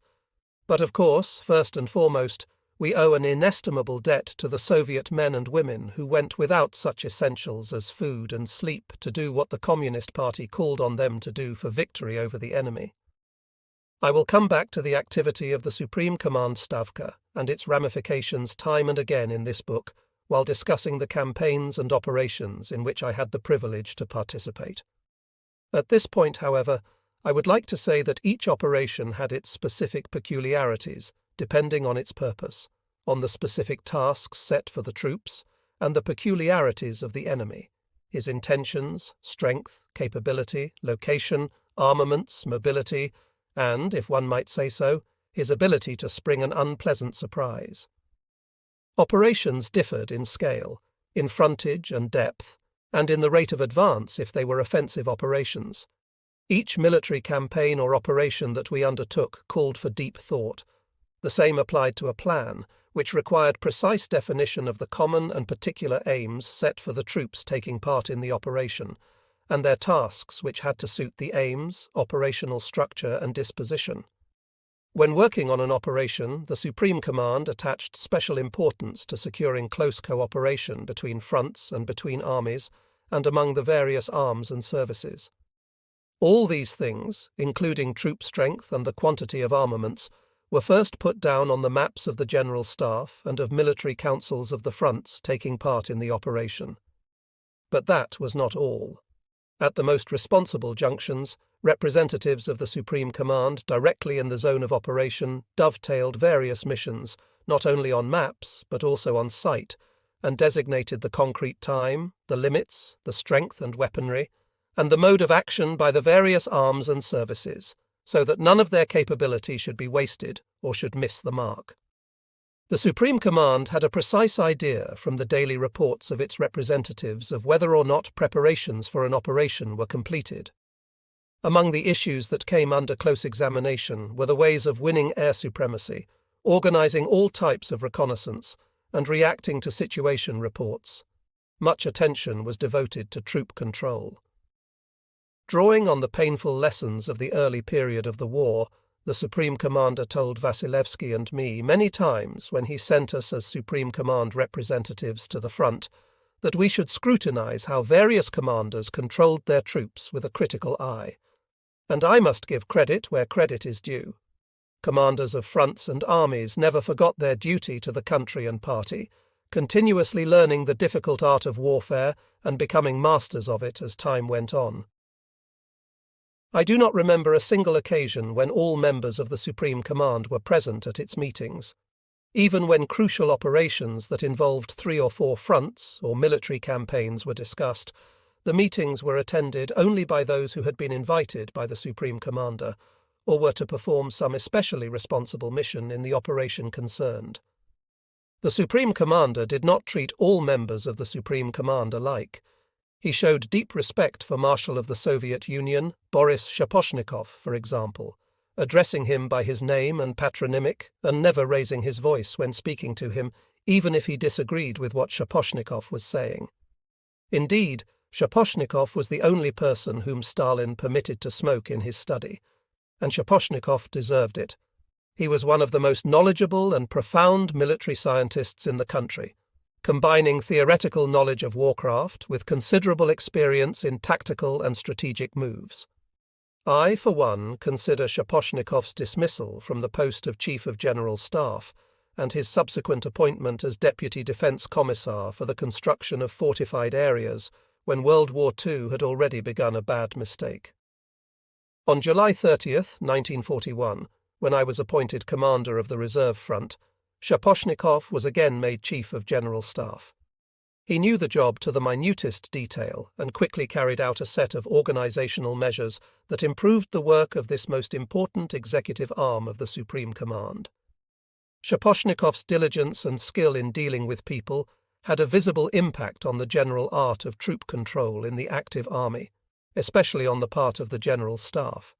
But of course, first and foremost, we owe an inestimable debt to the Soviet men and women who went without such essentials as food and sleep to do what the Communist Party called on them to do for victory over the enemy. I will come back to the activity of the Supreme Command Stavka and its ramifications time and again in this book, while discussing the campaigns and operations in which I had the privilege to participate. At this point, however, I would like to say that each operation had its specific peculiarities, depending on its purpose, on the specific tasks set for the troops, and the peculiarities of the enemy, his intentions, strength, capability, location, armaments, mobility, and, if one might say so, his ability to spring an unpleasant surprise. Operations differed in scale, in frontage and depth, and in the rate of advance if they were offensive operations. Each military campaign or operation that we undertook called for deep thought. The same applied to a plan, which required precise definition of the common and particular aims set for the troops taking part in the operation, and their tasks which had to suit the aims, operational structure, and disposition. When working on an operation, the Supreme Command attached special importance to securing close cooperation between fronts and between armies, and among the various arms and services. All these things, including troop strength and the quantity of armaments, were first put down on the maps of the General Staff and of military councils of the fronts taking part in the operation. But that was not all. At the most responsible junctions, representatives of the Supreme Command directly in the zone of operation dovetailed various missions, not only on maps, but also on site, and designated the concrete time, the limits, the strength and weaponry, and the mode of action by the various arms and services, so that none of their capability should be wasted or should miss the mark. The Supreme Command had a precise idea from the daily reports of its representatives of whether or not preparations for an operation were completed. Among the issues that came under close examination were the ways of winning air supremacy, organizing all types of reconnaissance, and reacting to situation reports. Much attention was devoted to troop control. Drawing on the painful lessons of the early period of the war, the Supreme Commander told Vasilevsky and me many times when he sent us as Supreme Command representatives to the front that we should scrutinize how various commanders controlled their troops with a critical eye. And I must give credit where credit is due. Commanders of fronts and armies never forgot their duty to the country and party, continuously learning the difficult art of warfare and becoming masters of it as time went on. I do not remember a single occasion when all members of the Supreme Command were present at its meetings. Even when crucial operations that involved 3 or 4 fronts or military campaigns were discussed, the meetings were attended only by those who had been invited by the Supreme Commander or were to perform some especially responsible mission in the operation concerned. The Supreme Commander did not treat all members of the Supreme Command alike. He showed deep respect for Marshal of the Soviet Union, Boris Shaposhnikov, for example, addressing him by his name and patronymic and never raising his voice when speaking to him, even if he disagreed with what Shaposhnikov was saying. Indeed, Shaposhnikov was the only person whom Stalin permitted to smoke in his study, and Shaposhnikov deserved it. He was one of the most knowledgeable and profound military scientists in the country, combining theoretical knowledge of warcraft with considerable experience in tactical and strategic moves. I, for one, consider Shaposhnikov's dismissal from the post of Chief of General Staff and his subsequent appointment as Deputy Defence Commissar for the construction of fortified areas when World War II had already begun a bad mistake. On July 30th, 1941, when I was appointed Commander of the Reserve Front, Shaposhnikov was again made Chief of General Staff. He knew the job to the minutest detail and quickly carried out a set of organizational measures that improved the work of this most important executive arm of the Supreme Command. Shaposhnikov's diligence and skill in dealing with people had a visible impact on the general art of troop control in the active army, especially on the part of the General Staff.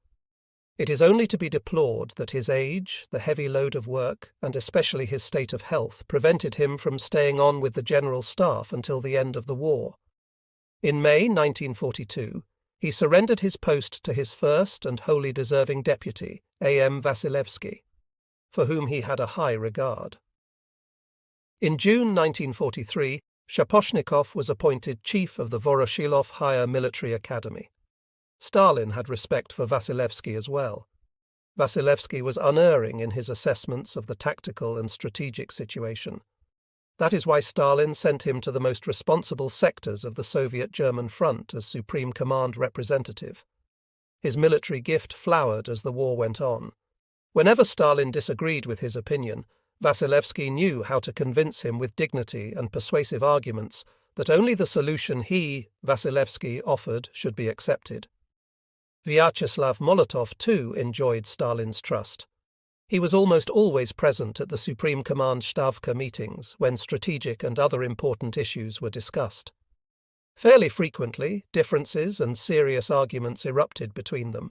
It is only to be deplored that his age, the heavy load of work, and especially his state of health prevented him from staying on with the General Staff until the end of the war. In May 1942, he surrendered his post to his first and wholly deserving deputy, A.M. Vasilevsky, for whom he had a high regard. In June 1943, Shaposhnikov was appointed Chief of the Voroshilov Higher Military Academy. Stalin had respect for Vasilevsky as well. Vasilevsky was unerring in his assessments of the tactical and strategic situation. That is why Stalin sent him to the most responsible sectors of the Soviet-German front as Supreme Command representative. His military gift flowered as the war went on. Whenever Stalin disagreed with his opinion, Vasilevsky knew how to convince him with dignity and persuasive arguments that only the solution he, Vasilevsky, offered should be accepted. Vyacheslav Molotov, too, enjoyed Stalin's trust. He was almost always present at the Supreme Command Stavka meetings when strategic and other important issues were discussed. Fairly frequently, differences and serious arguments erupted between them,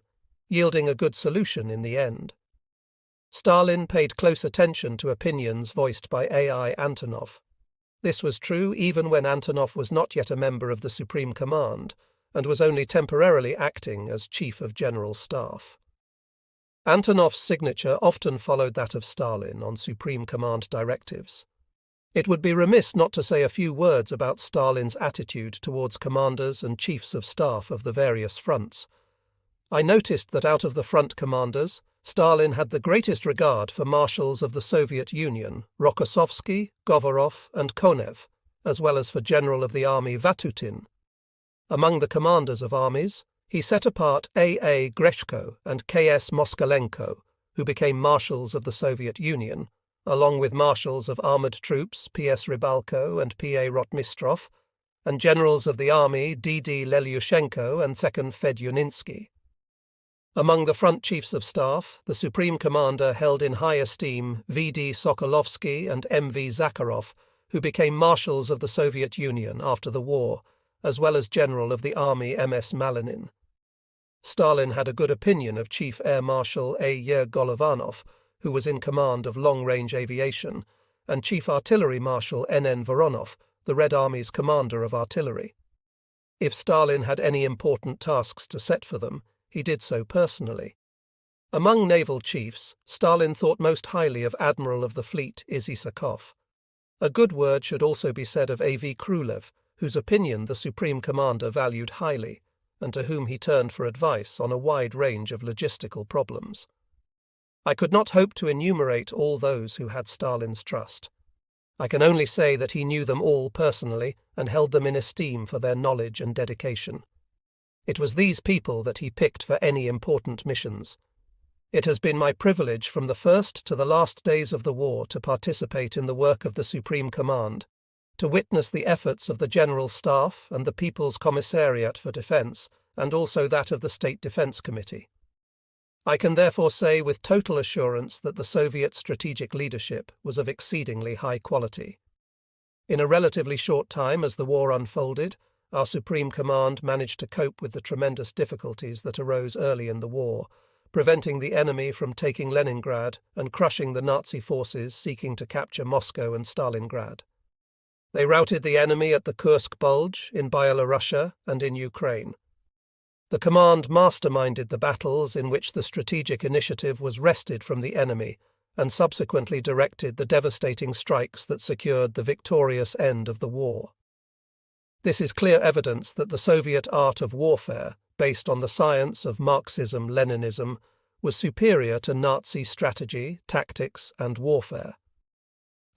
yielding a good solution in the end. Stalin paid close attention to opinions voiced by A.I. Antonov. This was true even when Antonov was not yet a member of the Supreme Command and was only temporarily acting as Chief of General Staff. Antonov's signature often followed that of Stalin on Supreme Command directives. It would be remiss not to say a few words about Stalin's attitude towards commanders and chiefs of staff of the various fronts. I noticed that out of the front commanders, Stalin had the greatest regard for marshals of the Soviet Union, Rokossovsky, Govorov, and Konev, as well as for General of the Army Vatutin. Among the commanders of armies, he set apart A.A. Greshko and K.S. Moskalenko, who became marshals of the Soviet Union, along with marshals of armoured troops P.S. Rybalko and P.A. Rotmistrov, and generals of the army D.D. Lelyushenko and 2nd Fedyuninsky. Among the front chiefs of staff, the Supreme Commander held in high esteem V.D. Sokolovsky and M.V. Zakharov, who became marshals of the Soviet Union after the war, as well as General of the Army M.S. Malinin. Stalin had a good opinion of Chief Air Marshal A. Golovanov, who was in command of long-range aviation, and Chief Artillery Marshal N.N. Voronov, the Red Army's commander of artillery. If Stalin had any important tasks to set for them, he did so personally. Among naval chiefs, Stalin thought most highly of Admiral of the Fleet Isakov. A good word should also be said of A.V. Krylev, whose opinion the Supreme Commander valued highly, and to whom he turned for advice on a wide range of logistical problems. I could not hope to enumerate all those who had Stalin's trust. I can only say that he knew them all personally and held them in esteem for their knowledge and dedication. It was these people that he picked for any important missions. It has been my privilege from the first to the last days of the war to participate in the work of the Supreme Command, to witness the efforts of the General Staff and the People's Commissariat for Defence, and also that of the State Defence Committee. I can therefore say with total assurance that the Soviet strategic leadership was of exceedingly high quality. In a relatively short time as the war unfolded, our Supreme Command managed to cope with the tremendous difficulties that arose early in the war, preventing the enemy from taking Leningrad and crushing the Nazi forces seeking to capture Moscow and Stalingrad. They routed the enemy at the Kursk Bulge, in Byelorussia, and in Ukraine. The command masterminded the battles in which the strategic initiative was wrested from the enemy and subsequently directed the devastating strikes that secured the victorious end of the war. This is clear evidence that the Soviet art of warfare, based on the science of Marxism-Leninism, was superior to Nazi strategy, tactics, and warfare.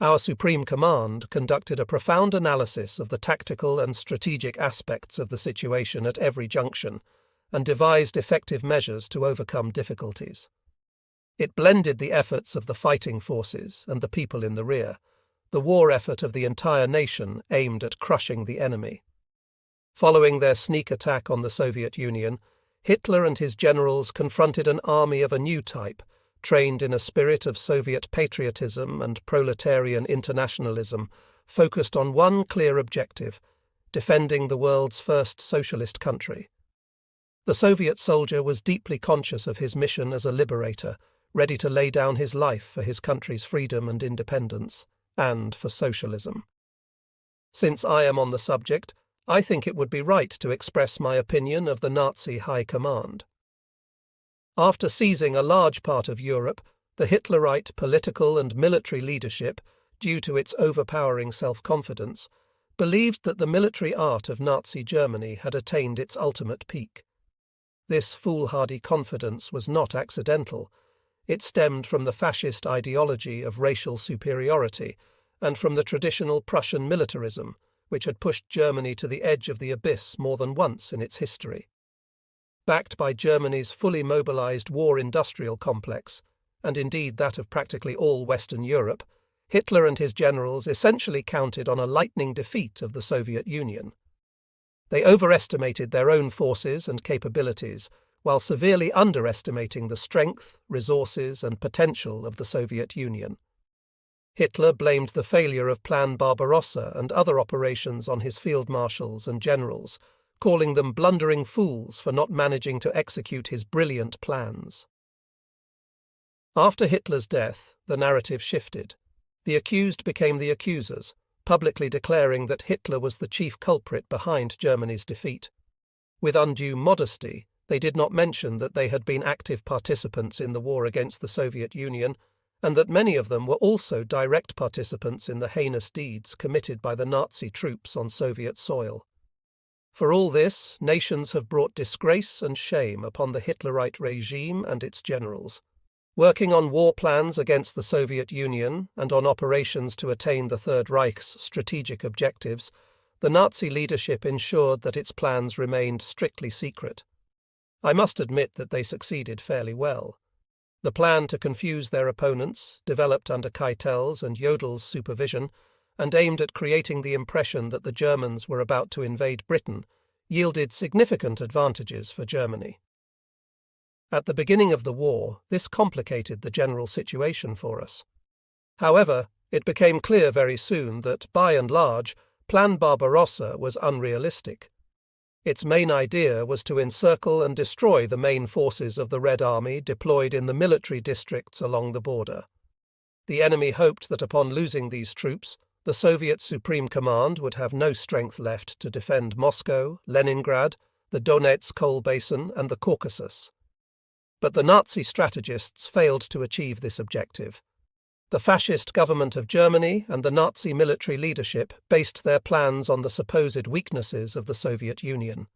Our Supreme Command conducted a profound analysis of the tactical and strategic aspects of the situation at every junction, and devised effective measures to overcome difficulties. It blended the efforts of the fighting forces and the people in the rear, the war effort of the entire nation aimed at crushing the enemy. Following their sneak attack on the Soviet Union, Hitler and his generals confronted an army of a new type, trained in a spirit of Soviet patriotism and proletarian internationalism, focused on one clear objective: defending the world's first socialist country. The Soviet soldier was deeply conscious of his mission as a liberator, ready to lay down his life for his country's freedom and independence, and for socialism. Since I am on the subject, I think it would be right to express my opinion of the Nazi High Command. After seizing a large part of Europe, the Hitlerite political and military leadership, due to its overpowering self-confidence, believed that the military art of Nazi Germany had attained its ultimate peak. This foolhardy confidence was not accidental. It stemmed from the fascist ideology of racial superiority and from the traditional Prussian militarism, which had pushed Germany to the edge of the abyss more than once in its history. Backed by Germany's fully mobilized war-industrial complex, and indeed that of practically all Western Europe, Hitler and his generals essentially counted on a lightning defeat of the Soviet Union. They overestimated their own forces and capabilities, while severely underestimating the strength, resources, and potential of the Soviet Union. Hitler blamed the failure of Plan Barbarossa and other operations on his field marshals and generals, calling them blundering fools for not managing to execute his brilliant plans. After Hitler's death, the narrative shifted. The accused became the accusers, publicly declaring that Hitler was the chief culprit behind Germany's defeat. With undue modesty, they did not mention that they had been active participants in the war against the Soviet Union, and that many of them were also direct participants in the heinous deeds committed by the Nazi troops on Soviet soil. For all this, nations have brought disgrace and shame upon the Hitlerite regime and its generals. Working on war plans against the Soviet Union and on operations to attain the Third Reich's strategic objectives, the Nazi leadership ensured that its plans remained strictly secret. I must admit that they succeeded fairly well. The plan to confuse their opponents, developed under Keitel's and Jodel's supervision, and aimed at creating the impression that the Germans were about to invade Britain, yielded significant advantages for Germany. At the beginning of the war, this complicated the general situation for us. However, it became clear very soon that, by and large, Plan Barbarossa was unrealistic. Its main idea was to encircle and destroy the main forces of the Red Army deployed in the military districts along the border. The enemy hoped that upon losing these troops, the Soviet Supreme Command would have no strength left to defend Moscow, Leningrad, the Donetsk coal basin, and the Caucasus. But the Nazi strategists failed to achieve this objective. The fascist government of Germany and the Nazi military leadership based their plans on the supposed weaknesses of the Soviet Union.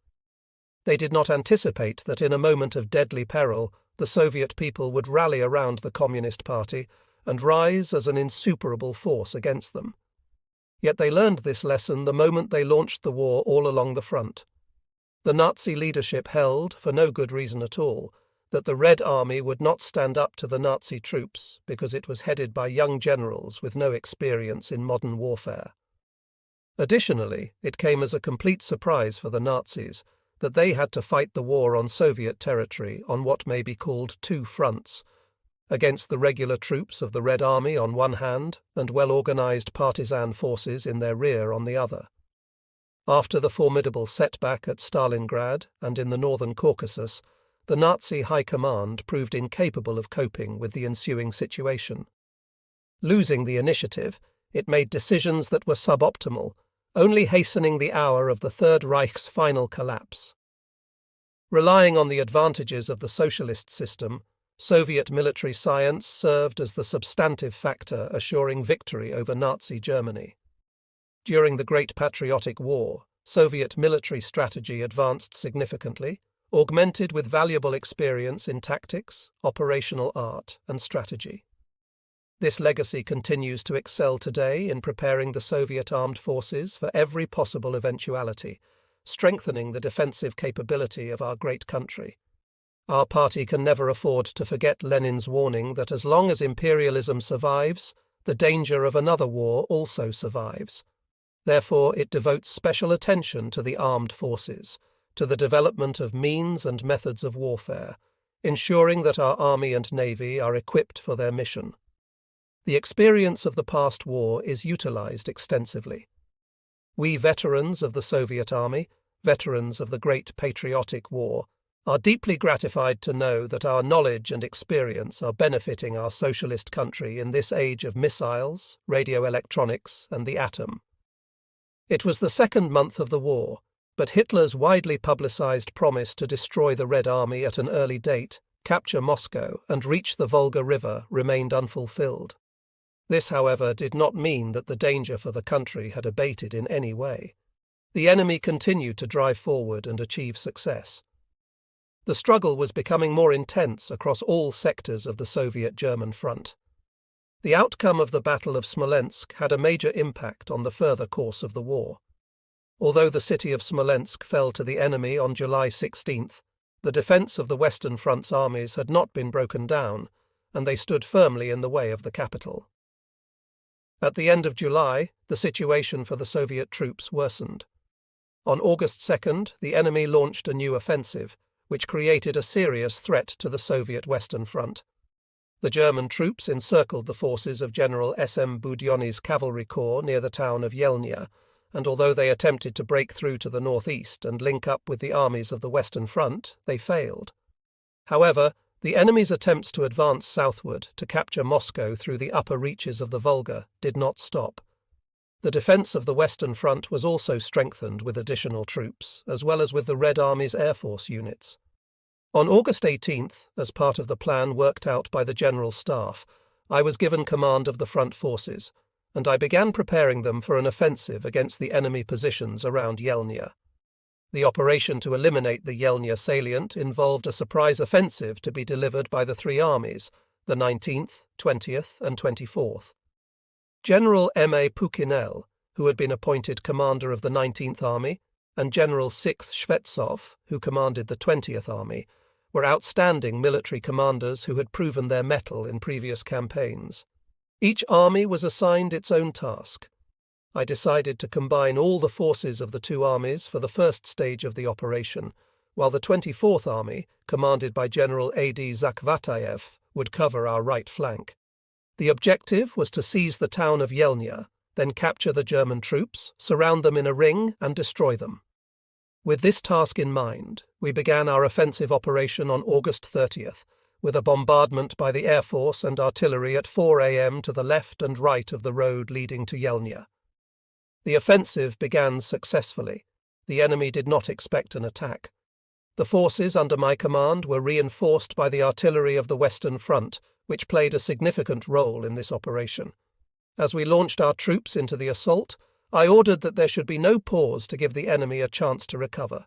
They did not anticipate that in a moment of deadly peril, the Soviet people would rally around the Communist Party and rise as an insuperable force against them. Yet they learned this lesson the moment they launched the war all along the front. The Nazi leadership held, for no good reason at all, that the Red Army would not stand up to the Nazi troops because it was headed by young generals with no experience in modern warfare. Additionally, it came as a complete surprise for the Nazis that they had to fight the war on Soviet territory on what may be called two fronts, against the regular troops of the Red Army on one hand and well-organized partisan forces in their rear on the other. After the formidable setback at Stalingrad and in the northern Caucasus, the Nazi High Command proved incapable of coping with the ensuing situation. Losing the initiative, it made decisions that were suboptimal, only hastening the hour of the Third Reich's final collapse. Relying on the advantages of the socialist system, Soviet military science served as the substantive factor assuring victory over Nazi Germany. During the Great Patriotic War, Soviet military strategy advanced significantly, augmented with valuable experience in tactics, operational art, and strategy. This legacy continues to excel today in preparing the Soviet armed forces for every possible eventuality, strengthening the defensive capability of our great country. Our party can never afford to forget Lenin's warning that as long as imperialism survives, the danger of another war also survives. Therefore, it devotes special attention to the armed forces, to the development of means and methods of warfare, ensuring that our army and navy are equipped for their mission. The experience of the past war is utilized extensively. We veterans of the Soviet Army, veterans of the Great Patriotic War, are deeply gratified to know that our knowledge and experience are benefiting our socialist country in this age of missiles, radio electronics, and the atom. It was the second month of the war, but Hitler's widely publicized promise to destroy the Red Army at an early date, capture Moscow, and reach the Volga River remained unfulfilled. This, however, did not mean that the danger for the country had abated in any way. The enemy continued to drive forward and achieve success. The struggle was becoming more intense across all sectors of the Soviet-German front. The outcome of the Battle of Smolensk had a major impact on the further course of the war. Although the city of Smolensk fell to the enemy on July 16th, the defence of the Western Front's armies had not been broken down, and they stood firmly in the way of the capital. At the end of July, the situation for the Soviet troops worsened. On August 2nd, the enemy launched a new offensive, which created a serious threat to the Soviet Western Front. The German troops encircled the forces of General S.M. Budyonny's cavalry corps near the town of Yelnya, and although they attempted to break through to the northeast and link up with the armies of the Western Front, they failed. However, the enemy's attempts to advance southward to capture Moscow through the upper reaches of the Volga did not stop. The defence of the Western Front was also strengthened with additional troops, as well as with the Red Army's Air Force units. On August 18th, as part of the plan worked out by the General Staff, I was given command of the front forces, and I began preparing them for an offensive against the enemy positions around Yelnya. The operation to eliminate the Yelnya salient involved a surprise offensive to be delivered by the three armies, the 19th, 20th, and 24th. General M.A. Pukinel, who had been appointed commander of the 19th Army, and General Sixth Shvetsov, who commanded the 20th Army, were outstanding military commanders who had proven their mettle in previous campaigns. Each army was assigned its own task. I decided to combine all the forces of the two armies for the first stage of the operation, while the 24th Army, commanded by General A.D. Zakhvatayev, would cover our right flank. The objective was to seize the town of Yelnya, then capture the German troops, surround them in a ring, and destroy them. With this task in mind, we began our offensive operation on August 30th, with a bombardment by the Air Force and artillery at 4 a.m. to the left and right of the road leading to Yelnya. The offensive began successfully. The enemy did not expect an attack. The forces under my command were reinforced by the artillery of the Western Front, which played a significant role in this operation. As we launched our troops into the assault, I ordered that there should be no pause to give the enemy a chance to recover.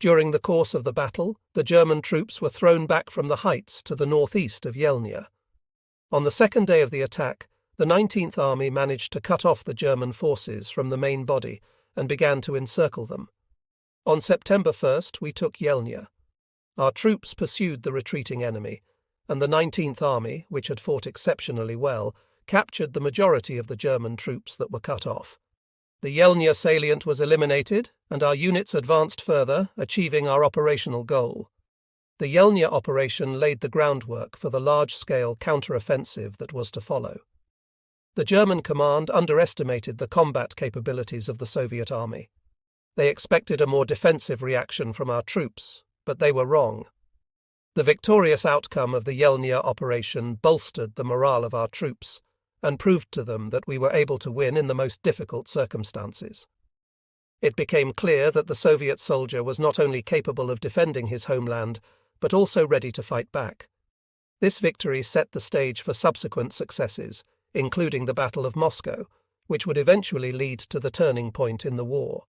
During the course of the battle, the German troops were thrown back from the heights to the northeast of Yelnya. On the second day of the attack, the 19th Army managed to cut off the German forces from the main body and began to encircle them. On September 1st, we took Yelnya. Our troops pursued the retreating enemy, and the 19th Army, which had fought exceptionally well, captured the majority of the German troops that were cut off. The Yelnya salient was eliminated, and our units advanced further, achieving our operational goal. The Yelnya operation laid the groundwork for the large-scale counteroffensive that was to follow. The German command underestimated the combat capabilities of the Soviet army. They expected a more defensive reaction from our troops, but they were wrong. The victorious outcome of the Yelnya operation bolstered the morale of our troops and proved to them that we were able to win in the most difficult circumstances. It became clear that the Soviet soldier was not only capable of defending his homeland, but also ready to fight back. This victory set the stage for subsequent successes, including the Battle of Moscow, which would eventually lead to the turning point in the war.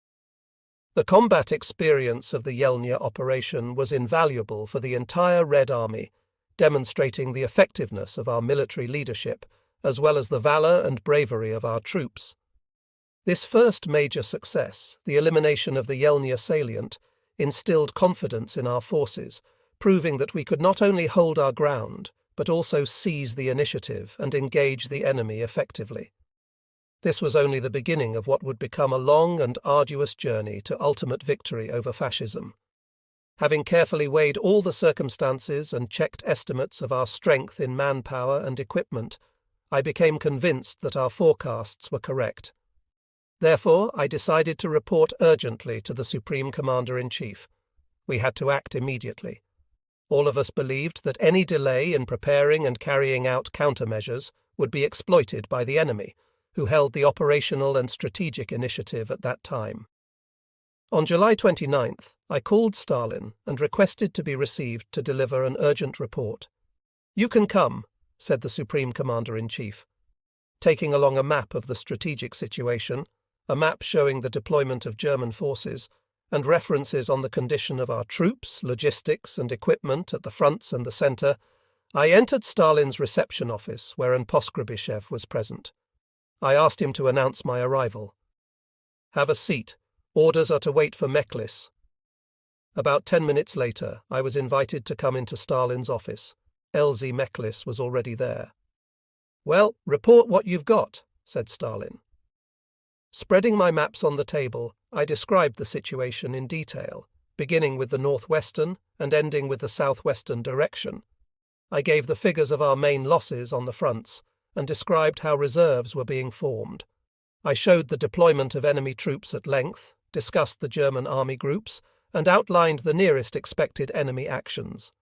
The combat experience of the Yelnya operation was invaluable for the entire Red Army, demonstrating the effectiveness of our military leadership, as well as the valor and bravery of our troops. This first major success, the elimination of the Yelnya salient, instilled confidence in our forces, proving that we could not only hold our ground, but also seize the initiative and engage the enemy effectively. This was only the beginning of what would become a long and arduous journey to ultimate victory over fascism. Having carefully weighed all the circumstances and checked estimates of our strength in manpower and equipment, I became convinced that our forecasts were correct. Therefore, I decided to report urgently to the Supreme Commander-in-Chief. We had to act immediately. All of us believed that any delay in preparing and carrying out countermeasures would be exploited by the enemy, who held the operational and strategic initiative at that time. On July 29th, I called Stalin and requested to be received to deliver an urgent report. "You can come," said the Supreme Commander-in-Chief. Taking along a map of the strategic situation, a map showing the deployment of German forces, and references on the condition of our troops, logistics, and equipment at the fronts and the centre, I entered Stalin's reception office, where an Postgrabyshev was present. I asked him to announce my arrival. "Have a seat. Orders are to wait for Memoirs." About 10 minutes later, I was invited to come into Stalin's office. Elsie Memoirs was already there. "Well, report what you've got," said Stalin. Spreading my maps on the table, I described the situation in detail, beginning with the northwestern and ending with the southwestern direction. I gave the figures of our main losses on the fronts and described how reserves were being formed. I showed the deployment of enemy troops at length, discussed the German army groups, and outlined the nearest expected enemy actions.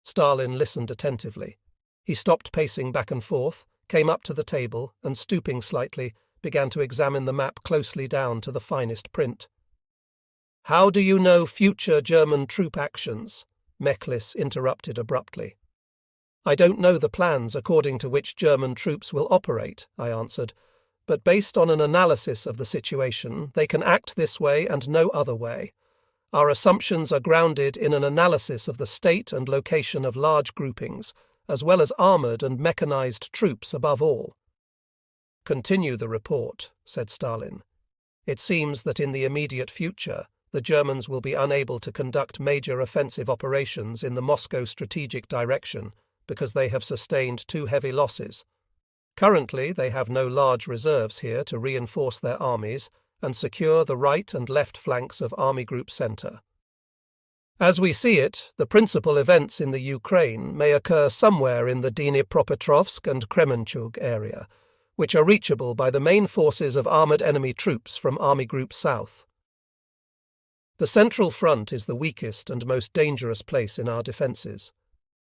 Stalin listened attentively. He stopped pacing back and forth, came up to the table, and stooping slightly, began to examine the map closely down to the finest print. "How do you know future German troop actions?" Memoirs interrupted abruptly. "I don't know the plans according to which German troops will operate," I answered, "but based on an analysis of the situation, they can act this way and no other way. Our assumptions are grounded in an analysis of the state and location of large groupings, as well as armoured and mechanized troops above all." "Continue the report," said Stalin. "It seems that in the immediate future, the Germans will be unable to conduct major offensive operations in the Moscow strategic direction because they have sustained too heavy losses. Currently, they have no large reserves here to reinforce their armies and secure the right and left flanks of Army Group Center. As we see it, the principal events in the Ukraine may occur somewhere in the Dnipropetrovsk and Kremenchug area, which are reachable by the main forces of armoured enemy troops from Army Group South. The Central Front is the weakest and most dangerous place in our defences.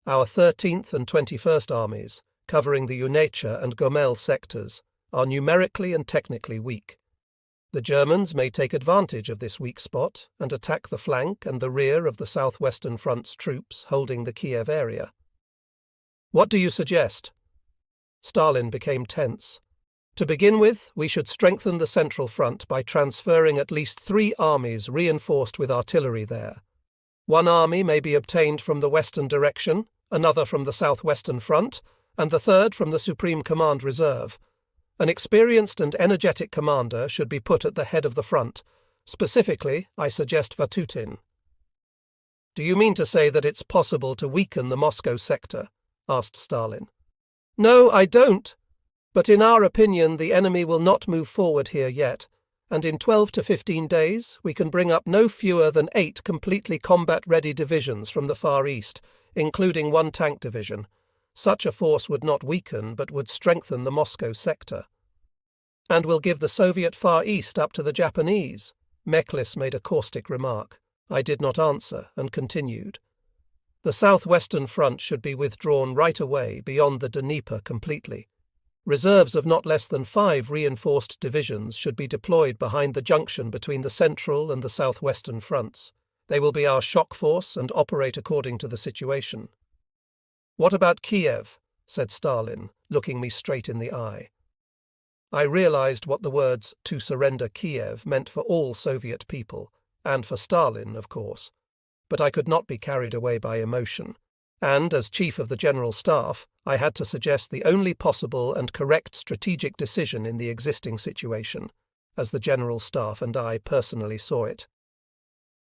Our 13th and 21st Armies, covering the Unecha and Gomel sectors, are numerically and technically weak. The Germans may take advantage of this weak spot and attack the flank and the rear of the Southwestern Front's troops holding the Kiev area. What do you suggest? Stalin became tense. To begin with, we should strengthen the Central Front by transferring at least 3 armies reinforced with artillery there. 1 army may be obtained from the western direction, another from the Southwestern Front, and the third from the Supreme Command Reserve. An experienced and energetic commander should be put at the head of the front. Specifically, I suggest Vatutin. Do you mean to say that it's possible to weaken the Moscow sector? Asked Stalin. No, I don't. But in our opinion, the enemy will not move forward here yet, and in 12 to 15 days we can bring up no fewer than 8 completely combat-ready divisions from the Far East, including 1 tank division. Such a force would not weaken, but would strengthen the Moscow sector. And will give the Soviet Far East up to the Japanese. Meklis made a caustic remark. I did not answer, and continued. The Southwestern Front should be withdrawn right away beyond the Dnieper completely. Reserves of not less than 5 reinforced divisions should be deployed behind the junction between the Central and the Southwestern Fronts. They will be our shock force and operate according to the situation. What about Kiev? Said Stalin, looking me straight in the eye. I realized what the words "to surrender Kiev" meant for all Soviet people, and for Stalin, of course. But I could not be carried away by emotion, and as Chief of the General Staff, I had to suggest the only possible and correct strategic decision in the existing situation, as the General Staff and I personally saw it.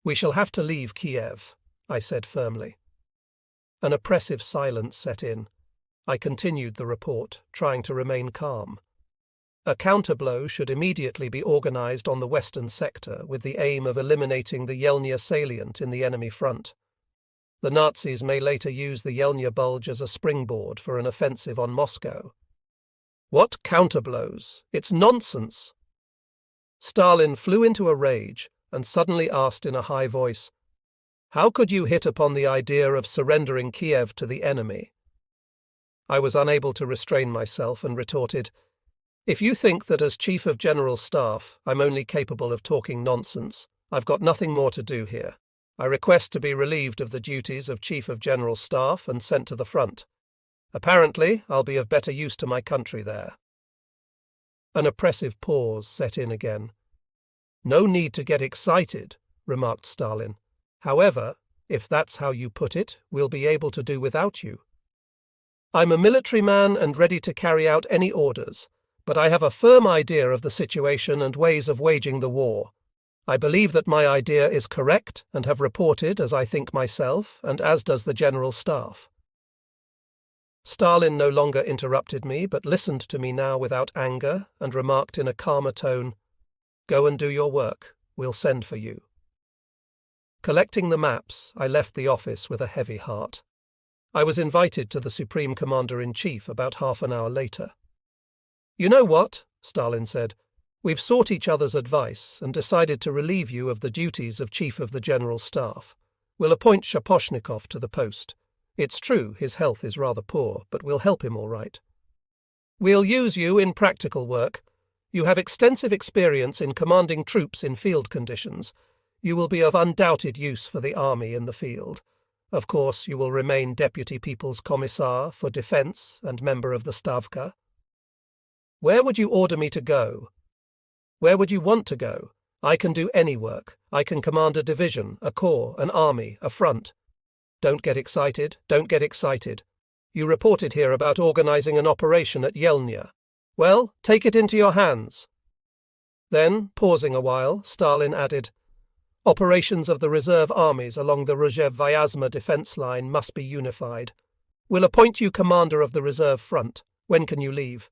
We shall have to leave Kiev, I said firmly. An oppressive silence set in. I continued the report, trying to remain calm. A counterblow should immediately be organized on the western sector with the aim of eliminating the Yelnya salient in the enemy front. The Nazis may later use the Yelnya bulge as a springboard for an offensive on Moscow. What counterblows? It's nonsense! Stalin flew into a rage and suddenly asked in a high voice, How could you hit upon the idea of surrendering Kiev to the enemy? I was unable to restrain myself and retorted, If you think that as Chief of General Staff I'm only capable of talking nonsense, I've got nothing more to do here. I request to be relieved of the duties of Chief of General Staff and sent to the front. Apparently, I'll be of better use to my country there. An oppressive pause set in again. No need to get excited, remarked Stalin. However, if that's how you put it, we'll be able to do without you. I'm a military man and ready to carry out any orders, but I have a firm idea of the situation and ways of waging the war. I believe that my idea is correct and have reported as I think myself, and as does the General Staff. Stalin no longer interrupted me, but listened to me now without anger and remarked in a calmer tone, Go and do your work. We'll send for you. Collecting the maps, I left the office with a heavy heart. I was invited to the Supreme Commander-in-Chief about half an hour later. You know what? Stalin said. We've sought each other's advice and decided to relieve you of the duties of Chief of the General Staff. We'll appoint Shaposhnikov to the post. It's true his health is rather poor, but we'll help him all right. We'll use you in practical work. You have extensive experience in commanding troops in field conditions. You will be of undoubted use for the army in the field. Of course, you will remain Deputy People's Commissar for Defence and member of the Stavka. Where would you order me to go? Where would you want to go? I can do any work. I can command a division, a corps, an army, a front. Don't get excited, don't get excited. You reported here about organising an operation at Yelnya. Well, take it into your hands. Then, pausing a while, Stalin added, Operations of the reserve armies along the Rzhev-Vyazma defence line must be unified. We'll appoint you commander of the reserve front. When can you leave?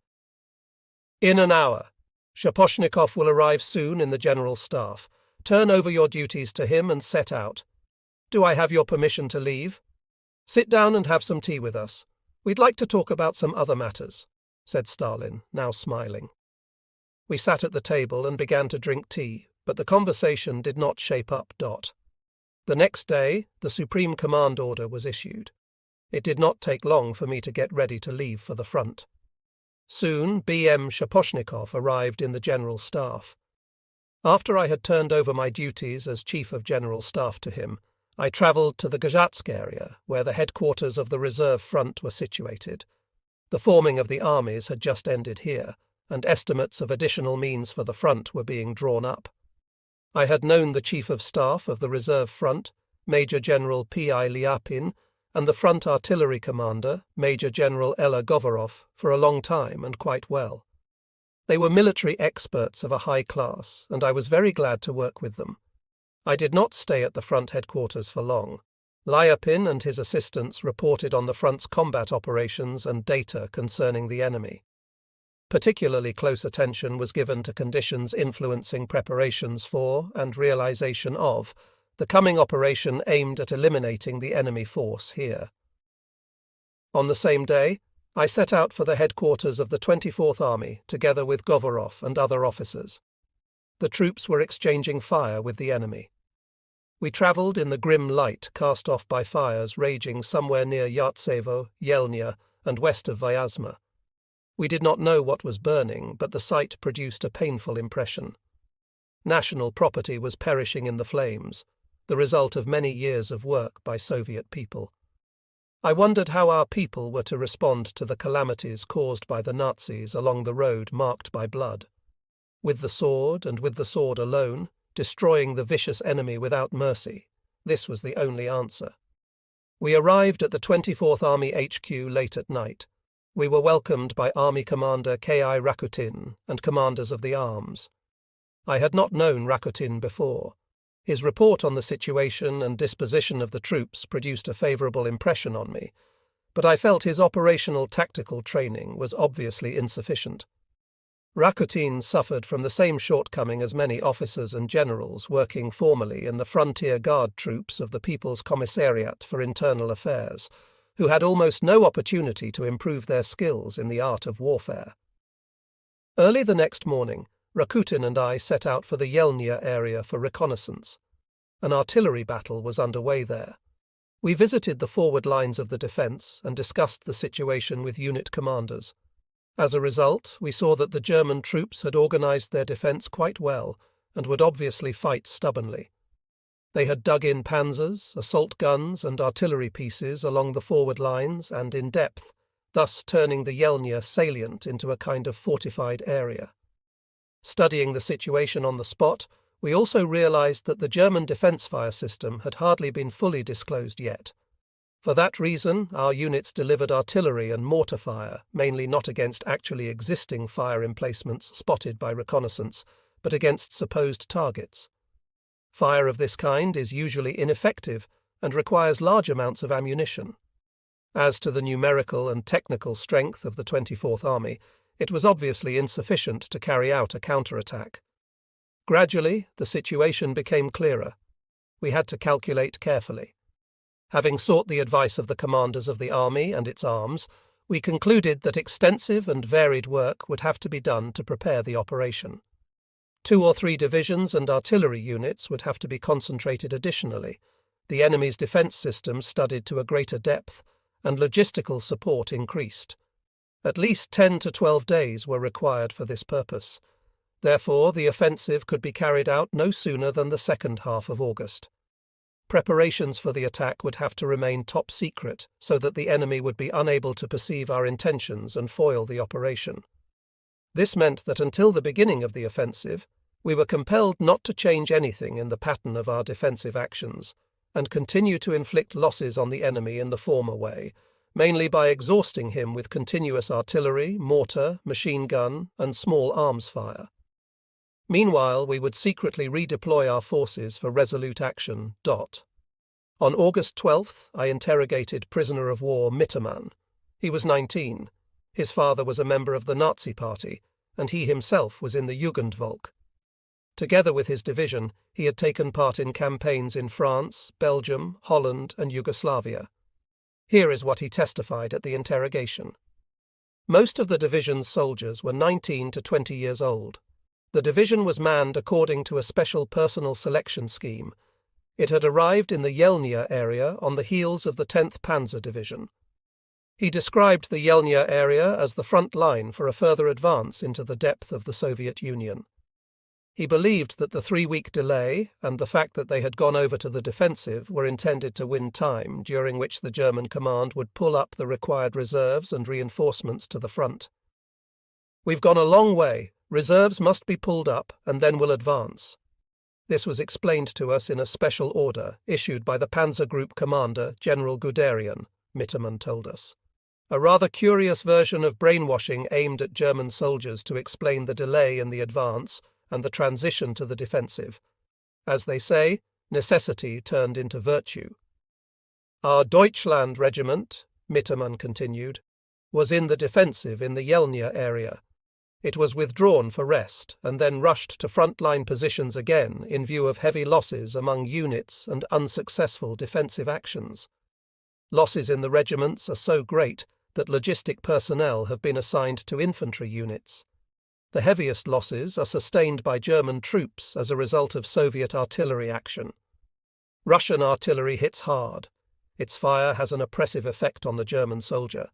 In an hour. Shaposhnikov will arrive soon in the General Staff. Turn over your duties to him and set out. Do I have your permission to leave? Sit down and have some tea with us. We'd like to talk about some other matters, said Stalin, now smiling. We sat at the table and began to drink tea, but the conversation did not shape up. The next day, the Supreme Command Order was issued. It did not take long for me to get ready to leave for the front. Soon, B.M. Shaposhnikov arrived in the General Staff. After I had turned over my duties as Chief of General Staff to him, I travelled to the Gzhatsk area, where the headquarters of the Reserve Front were situated. The forming of the armies had just ended here, and estimates of additional means for the front were being drawn up. I had known the Chief of Staff of the Reserve Front, Major General P.I. Lyapin, and the Front Artillery Commander, Major General Ella Govorov, for a long time and quite well. They were military experts of a high class, and I was very glad to work with them. I did not stay at the front headquarters for long. Lyapin and his assistants reported on the front's combat operations and data concerning the enemy. Particularly close attention was given to conditions influencing preparations for, and realization of, the coming operation aimed at eliminating the enemy force here. On the same day, I set out for the headquarters of the 24th Army together with Govorov and other officers. The troops were exchanging fire with the enemy. We travelled in the grim light cast off by fires raging somewhere near Yartsevo, Yelnya, and west of Vyazma. We did not know what was burning, but the sight produced a painful impression. National property was perishing in the flames, the result of many years of work by Soviet people. I wondered how our people were to respond to the calamities caused by the Nazis along the road marked by blood. With the sword, and with the sword alone, destroying the vicious enemy without mercy, this was the only answer. We arrived at the 24th Army HQ late at night. We were welcomed by Army Commander K.I. Rakutin and commanders of the arms. I had not known Rakutin before. His report on the situation and disposition of the troops produced a favourable impression on me, but I felt his operational tactical training was obviously insufficient. Rakutin suffered from the same shortcoming as many officers and generals working formerly in the frontier guard troops of the People's Commissariat for Internal Affairs, who had almost no opportunity to improve their skills in the art of warfare. Early the next morning, Rakutin and I set out for the Yelnya area for reconnaissance. An artillery battle was underway there. We visited the forward lines of the defence and discussed the situation with unit commanders. As a result, we saw that the German troops had organised their defence quite well and would obviously fight stubbornly. They had dug in panzers, assault guns and artillery pieces along the forward lines and in depth, thus turning the Yelnya salient into a kind of fortified area. Studying the situation on the spot, we also realised that the German defence fire system had hardly been fully disclosed yet. For that reason, our units delivered artillery and mortar fire, mainly not against actually existing fire emplacements spotted by reconnaissance, but against supposed targets. Fire of this kind is usually ineffective and requires large amounts of ammunition. As to the numerical and technical strength of the 24th Army, it was obviously insufficient to carry out a counterattack. Gradually, the situation became clearer. We had to calculate carefully. Having sought the advice of the commanders of the army and its arms, we concluded that extensive and varied work would have to be done to prepare the operation. 2 or 3 divisions and artillery units would have to be concentrated additionally, the enemy's defence system studied to a greater depth, and logistical support increased. At least 10 to 12 days were required for this purpose. Therefore, the offensive could be carried out no sooner than the second half of August. Preparations for the attack would have to remain top secret so that the enemy would be unable to perceive our intentions and foil the operation. This meant that until the beginning of the offensive, we were compelled not to change anything in the pattern of our defensive actions and continue to inflict losses on the enemy in the former way, mainly by exhausting him with continuous artillery, mortar, machine gun, and small arms fire. Meanwhile, we would secretly redeploy our forces for resolute action. On August 12th, I interrogated prisoner of war Mittermann. He was 19. His father was a member of the Nazi Party, and he himself was in the Jugendvolk. Together with his division, he had taken part in campaigns in France, Belgium, Holland, and Yugoslavia. Here is what he testified at the interrogation. Most of the division's soldiers were 19 to 20 years old. The division was manned according to a special personal selection scheme. It had arrived in the Yelnya area on the heels of the 10th Panzer Division. He described the Yelnya area as the front line for a further advance into the depth of the Soviet Union. He believed that the 3-week delay and the fact that they had gone over to the defensive were intended to win time, during which the German command would pull up the required reserves and reinforcements to the front. "We've gone a long way. Reserves must be pulled up, and then we'll advance." This was explained to us in a special order issued by the Panzer Group commander, General Guderian, Mittermann told us. A rather curious version of brainwashing aimed at German soldiers to explain the delay in the advance and the transition to the defensive. As they say, necessity turned into virtue. "Our Deutschland regiment," Mittermann continued, "was in the defensive in the Jelnya area. It was withdrawn for rest and then rushed to front-line positions again in view of heavy losses among units and unsuccessful defensive actions. Losses in the regiments are so great that logistic personnel have been assigned to infantry units. The heaviest losses are sustained by German troops as a result of Soviet artillery action. Russian artillery hits hard. Its fire has an oppressive effect on the German soldier."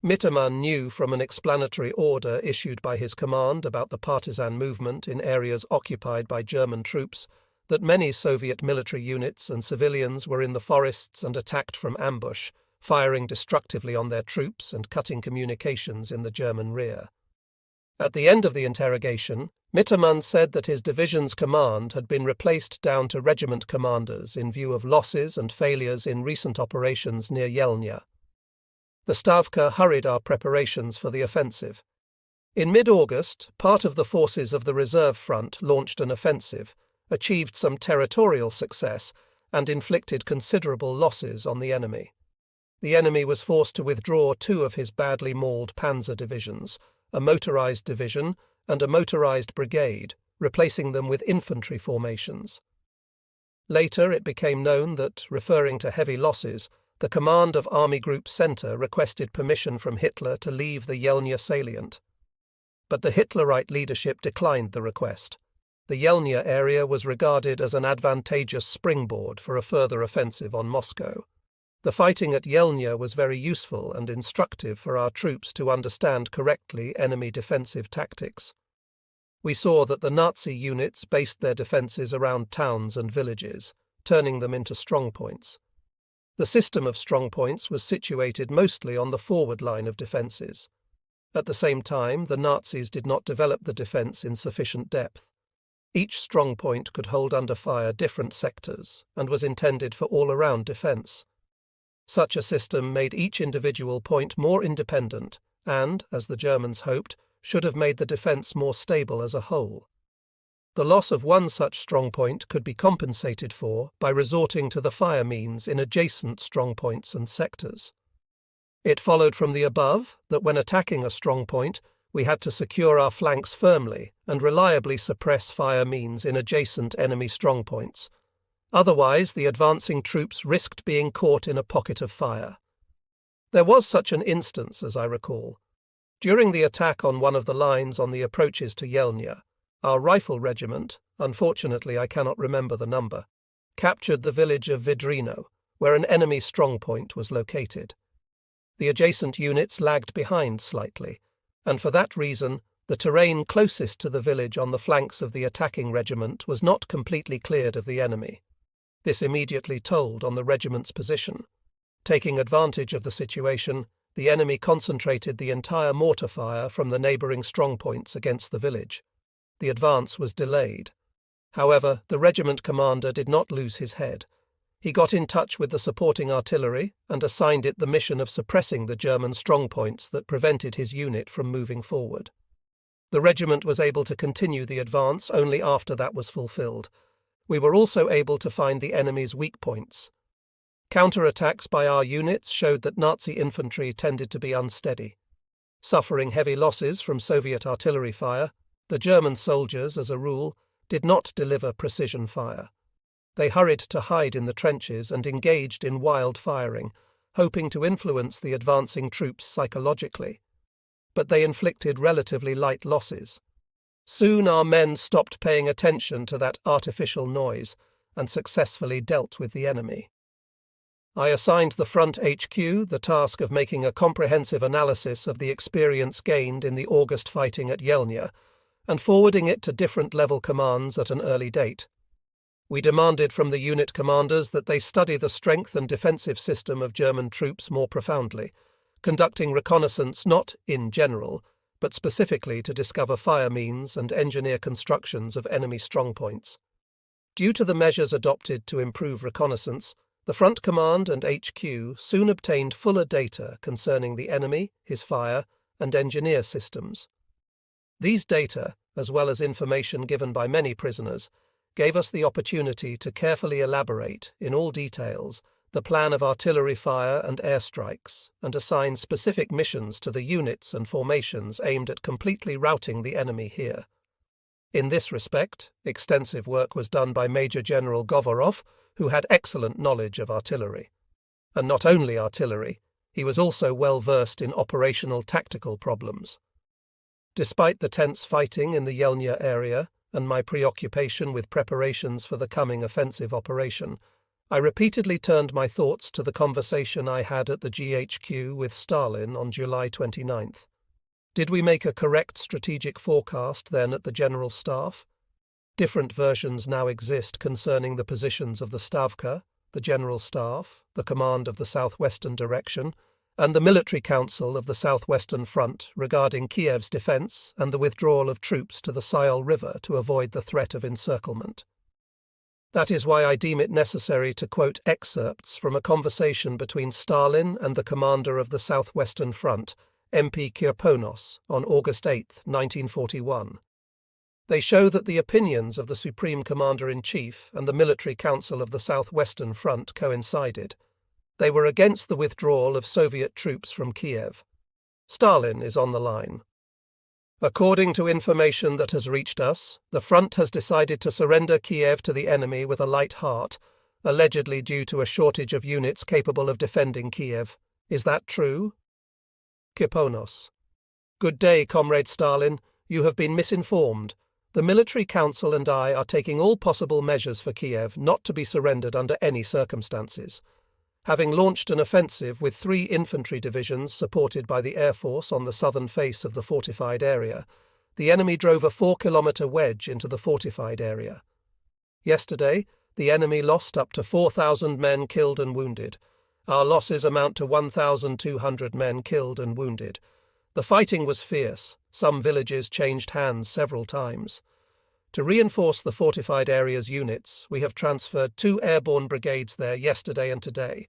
Mittermann knew from an explanatory order issued by his command about the partisan movement in areas occupied by German troops that many Soviet military units and civilians were in the forests and attacked from ambush, firing destructively on their troops and cutting communications in the German rear. At the end of the interrogation, Mittermann said that his division's command had been replaced down to regiment commanders in view of losses and failures in recent operations near Jelnya. "The Stavka hurried our preparations for the offensive. In mid-August, part of the forces of the reserve front launched an offensive, achieved some territorial success, and inflicted considerable losses on the enemy. The enemy was forced to withdraw 2 of his badly mauled panzer divisions, a motorized division and a motorized brigade, replacing them with infantry formations. Later it became known that, referring to heavy losses, the command of Army Group Center requested permission from Hitler to leave the Jelnya salient. But the Hitlerite leadership declined the request. The Jelnya area was regarded as an advantageous springboard for a further offensive on Moscow. The fighting at Jelnya was very useful and instructive for our troops to understand correctly enemy defensive tactics. We saw that the Nazi units based their defences around towns and villages, turning them into strongpoints. The system of strongpoints was situated mostly on the forward line of defences. At the same time, the Nazis did not develop the defence in sufficient depth. Each strongpoint could hold under fire different sectors and was intended for all-around defence. Such a system made each individual point more independent and, as the Germans hoped, should have made the defence more stable as a whole. The loss of one such strongpoint could be compensated for by resorting to the fire means in adjacent strongpoints and sectors. It followed from the above that when attacking a strongpoint, we had to secure our flanks firmly and reliably suppress fire means in adjacent enemy strongpoints. Otherwise, the advancing troops risked being caught in a pocket of fire. There was such an instance, as I recall. During the attack on one of the lines on the approaches to Jelnya, our rifle regiment, unfortunately I cannot remember the number, captured the village of Vidrino, where an enemy strongpoint was located. The adjacent units lagged behind slightly, and for that reason the terrain closest to the village on the flanks of the attacking regiment was not completely cleared of the enemy. This immediately told on the regiment's position. Taking advantage of the situation, the enemy concentrated the entire mortar fire from the neighbouring strongpoints against the village. The advance was delayed. However, the regiment commander did not lose his head. He got in touch with the supporting artillery and assigned it the mission of suppressing the German strongpoints that prevented his unit from moving forward. The regiment was able to continue the advance only after that was fulfilled. We were also able to find the enemy's weak points. Counterattacks by our units showed that Nazi infantry tended to be unsteady. Suffering heavy losses from Soviet artillery fire, the German soldiers, as a rule, did not deliver precision fire. They hurried to hide in the trenches and engaged in wild firing, hoping to influence the advancing troops psychologically. But they inflicted relatively light losses. Soon our men stopped paying attention to that artificial noise and successfully dealt with the enemy. I assigned the Front HQ the task of making a comprehensive analysis of the experience gained in the August fighting at Jelnya, and forwarding it to different level commands at an early date. We demanded from the unit commanders that they study the strength and defensive system of German troops more profoundly, conducting reconnaissance not in general, but specifically to discover fire means and engineer constructions of enemy strongpoints. Due to the measures adopted to improve reconnaissance, the Front Command and HQ soon obtained fuller data concerning the enemy, his fire, and engineer systems. These data, as well as information given by many prisoners, gave us the opportunity to carefully elaborate, in all details, the plan of artillery fire and airstrikes, and assign specific missions to the units and formations aimed at completely routing the enemy here. In this respect, extensive work was done by Major General Govorov, who had excellent knowledge of artillery. And not only artillery, he was also well versed in operational tactical problems. Despite the tense fighting in the Yelnya area and my preoccupation with preparations for the coming offensive operation, I repeatedly turned my thoughts to the conversation I had at the GHQ with Stalin on July 29th. Did we make a correct strategic forecast then at the General Staff? Different versions now exist concerning the positions of the Stavka, the General Staff, the Command of the Southwestern Direction, and the Military Council of the Southwestern Front regarding Kiev's defence and the withdrawal of troops to the Syol River to avoid the threat of encirclement. That is why I deem it necessary to quote excerpts from a conversation between Stalin and the commander of the Southwestern Front, MP Kirponos, on August 8, 1941. They show that the opinions of the Supreme Commander-in-Chief and the Military Council of the Southwestern Front coincided. They were against the withdrawal of Soviet troops from Kiev. Stalin is on the line. According to information that has reached us, the front has decided to surrender Kiev to the enemy with a light heart, allegedly due to a shortage of units capable of defending Kiev. Is that true? Kirponos. Good day, Comrade Stalin. You have been misinformed. The Military Council and I are taking all possible measures for Kiev not to be surrendered under any circumstances. Having launched an offensive with 3 infantry divisions supported by the Air Force on the southern face of the fortified area, the enemy drove a 4-kilometre wedge into the fortified area. Yesterday, the enemy lost up to 4,000 men killed and wounded. Our losses amount to 1,200 men killed and wounded. The fighting was fierce. Some villages changed hands several times. To reinforce the fortified area's units, we have transferred 2 airborne brigades there yesterday and today.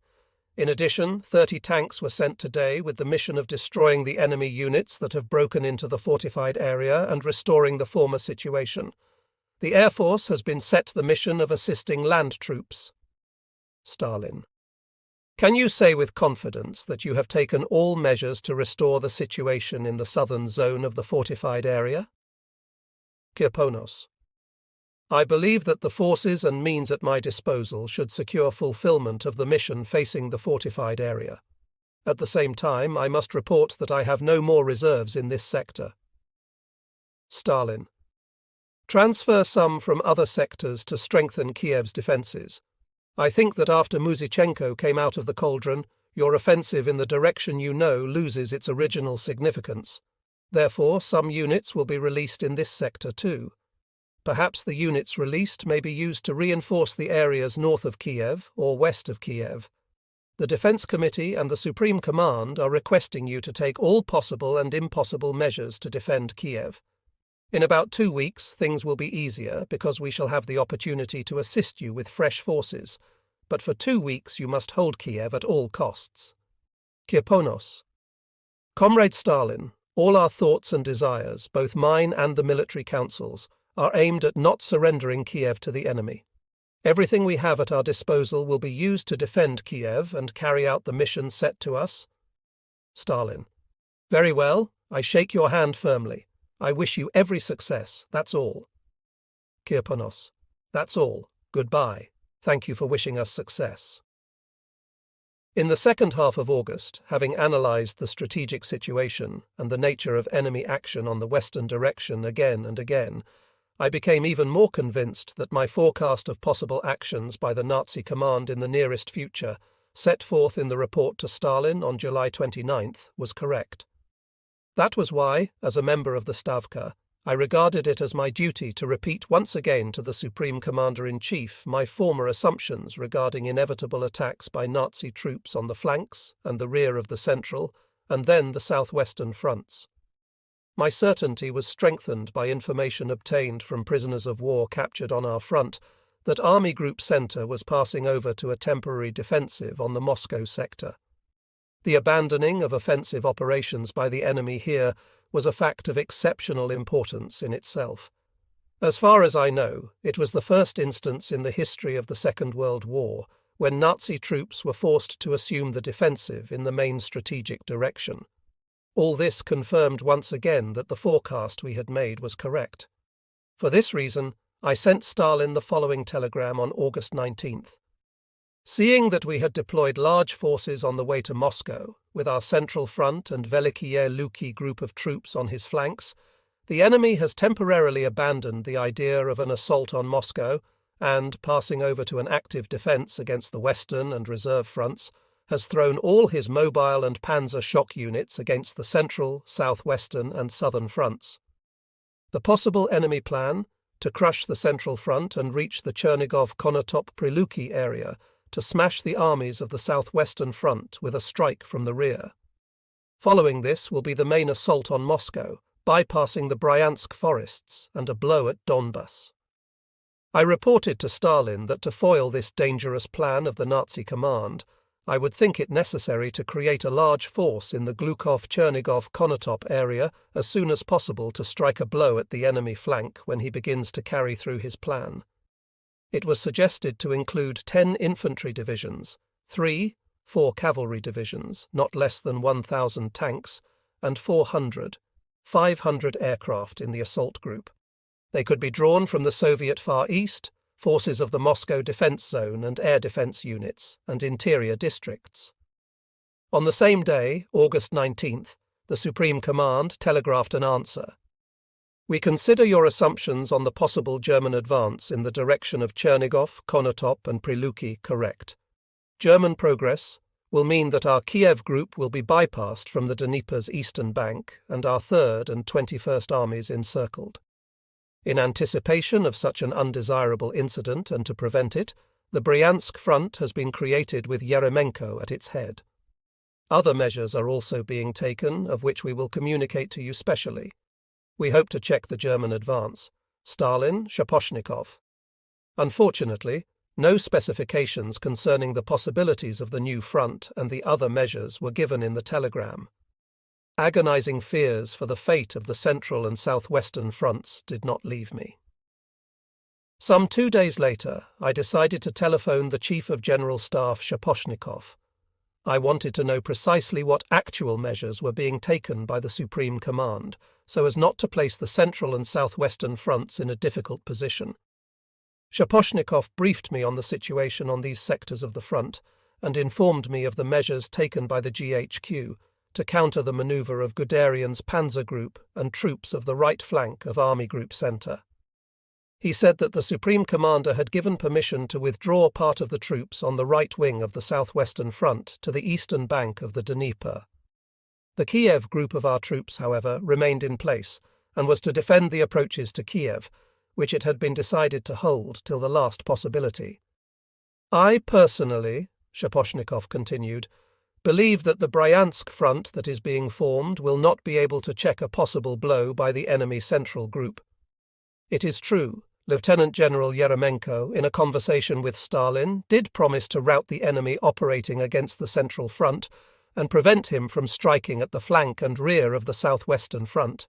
In addition, 30 tanks were sent today with the mission of destroying the enemy units that have broken into the fortified area and restoring the former situation. The Air Force has been set the mission of assisting land troops. Stalin. Can you say with confidence that you have taken all measures to restore the situation in the southern zone of the fortified area? Kirponos. I believe that the forces and means at my disposal should secure fulfillment of the mission facing the fortified area. At the same time, I must report that I have no more reserves in this sector. Stalin. Transfer some from other sectors to strengthen Kiev's defences. I think that after Muzichenko came out of the cauldron, your offensive in the direction you know loses its original significance. Therefore, some units will be released in this sector too. Perhaps the units released may be used to reinforce the areas north of Kiev or west of Kiev. The Defence Committee and the Supreme Command are requesting you to take all possible and impossible measures to defend Kiev. In about 2 weeks, things will be easier because we shall have the opportunity to assist you with fresh forces, but for 2 weeks you must hold Kiev at all costs. Kirponos. Comrade Stalin, all our thoughts and desires, both mine and the military council's, are aimed at not surrendering Kiev to the enemy. Everything we have at our disposal will be used to defend Kiev and carry out the mission set to us. Stalin. Very well, I shake your hand firmly. I wish you every success, that's all. Kirponos. That's all. Goodbye. Thank you for wishing us success. In the second half of August, having analysed the strategic situation and the nature of enemy action on the western direction again and again, I became even more convinced that my forecast of possible actions by the Nazi command in the nearest future, set forth in the report to Stalin on July 29th, was correct. That was why, as a member of the Stavka, I regarded it as my duty to repeat once again to the Supreme Commander-in-Chief my former assumptions regarding inevitable attacks by Nazi troops on the flanks and the rear of the central, and then the southwestern fronts. My certainty was strengthened by information obtained from prisoners of war captured on our front that Army Group Centre was passing over to a temporary defensive on the Moscow sector. The abandoning of offensive operations by the enemy here was a fact of exceptional importance in itself. As far as I know, it was the first instance in the history of the Second World War when Nazi troops were forced to assume the defensive in the main strategic direction. All this confirmed once again that the forecast we had made was correct. For this reason, I sent Stalin the following telegram on August 19th. Seeing that we had deployed large forces on the way to Moscow, with our Central Front and Velikiye Luki group of troops on his flanks, the enemy has temporarily abandoned the idea of an assault on Moscow and, passing over to an active defence against the Western and Reserve fronts, has thrown all his mobile and panzer shock units against the Central, Southwestern and Southern fronts. The possible enemy plan, to crush the Central Front and reach the Chernigov-Konotop-Priluki area, to smash the armies of the Southwestern Front with a strike from the rear. Following this will be the main assault on Moscow, bypassing the Bryansk forests and a blow at Donbas. I reported to Stalin that to foil this dangerous plan of the Nazi command, I would think it necessary to create a large force in the Glukov-Chernigov-Konotop area as soon as possible to strike a blow at the enemy flank when he begins to carry through his plan. It was suggested to include 10 infantry divisions, 4 cavalry divisions, not less than 1,000 tanks, and 500 aircraft in the assault group. They could be drawn from the Soviet Far East, forces of the Moscow Defense Zone and air defense units, and interior districts. On the same day, August 19th, the Supreme Command telegraphed an answer. We consider your assumptions on the possible German advance in the direction of Chernigov, Konotop and Priluki correct. German progress will mean that our Kiev group will be bypassed from the Dnieper's eastern bank and our 3rd and 21st Armies encircled. In anticipation of such an undesirable incident and to prevent it, the Bryansk front has been created with Yeremenko at its head. Other measures are also being taken, of which we will communicate to you specially. We hope to check the German advance. Stalin, Shaposhnikov. Unfortunately, no specifications concerning the possibilities of the new front and the other measures were given in the telegram. Agonizing fears for the fate of the central and southwestern fronts did not leave me. Some 2 days later, I decided to telephone the Chief of General Staff Shaposhnikov. I wanted to know precisely what actual measures were being taken by the Supreme Command, so as not to place the central and southwestern fronts in a difficult position. Shaposhnikov briefed me on the situation on these sectors of the front and informed me of the measures taken by the GHQ to counter the manoeuvre of Guderian's panzer group and troops of the right flank of Army Group Centre. He said that the Supreme Commander had given permission to withdraw part of the troops on the right wing of the southwestern front to the eastern bank of the Dnieper. The Kiev group of our troops, however, remained in place and was to defend the approaches to Kiev, which it had been decided to hold till the last possibility. I personally, Shaposhnikov continued, believe that the Bryansk front that is being formed will not be able to check a possible blow by the enemy central group. It is true, Lieutenant General Yeremenko, in a conversation with Stalin, did promise to rout the enemy operating against the central front and prevent him from striking at the flank and rear of the southwestern front.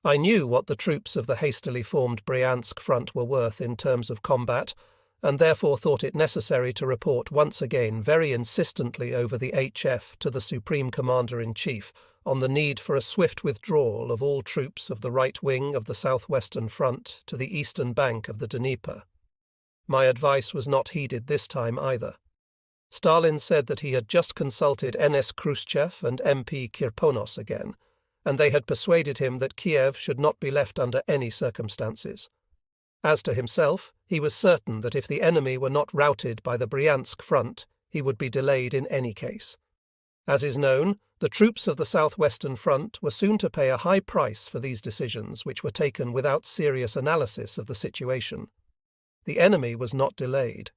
I knew what the troops of the hastily formed Bryansk front were worth in terms of combat, and therefore thought it necessary to report once again very insistently over the HF to the Supreme Commander-in-Chief on the need for a swift withdrawal of all troops of the right wing of the southwestern front to the eastern bank of the Dnieper. My advice was not heeded this time either. Stalin said that he had just consulted NS Khrushchev and MP Kirponos again, and they had persuaded him that Kiev should not be left under any circumstances. As to himself, he was certain that if the enemy were not routed by the Bryansk front, he would be delayed in any case. As is known, The troops of the Southwestern Front were soon to pay a high price for these decisions, which were taken without serious analysis of the situation. The enemy was not delayed.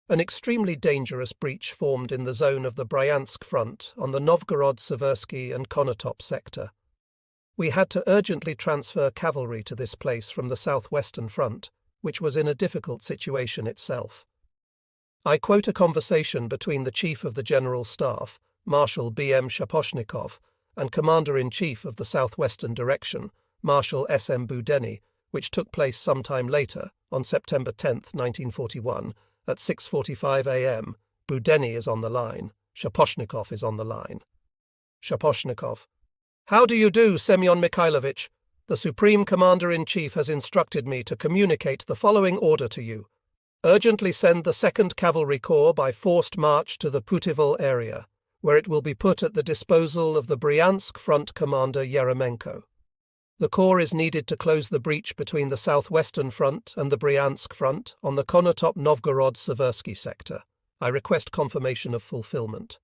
An extremely dangerous breach formed in the zone of the Bryansk Front on the Novgorod-Seversky and Konotop sector. We had to urgently transfer cavalry to this place from the Southwestern Front, which was in a difficult situation itself. I quote a conversation between the Chief of the General Staff, Marshal B.M. Shaposhnikov, and Commander-in-Chief of the Southwestern Direction, Marshal S.M. Boudeny, which took place sometime later, on September 10, 1941, at 6:45 a.m. Boudeny is on the line. Shaposhnikov is on the line. Shaposhnikov: How do you do, Semyon Mikhailovich? The Supreme Commander-in-Chief has instructed me to communicate the following order to you. Urgently send the 2nd Cavalry Corps by forced march to the Putyvl area, where it will be put at the disposal of the Bryansk Front Commander Yeremenko. The corps is needed to close the breach between the Southwestern Front and the Bryansk Front on the Konotop-Novgorod-Seversky sector. I request confirmation of fulfillment.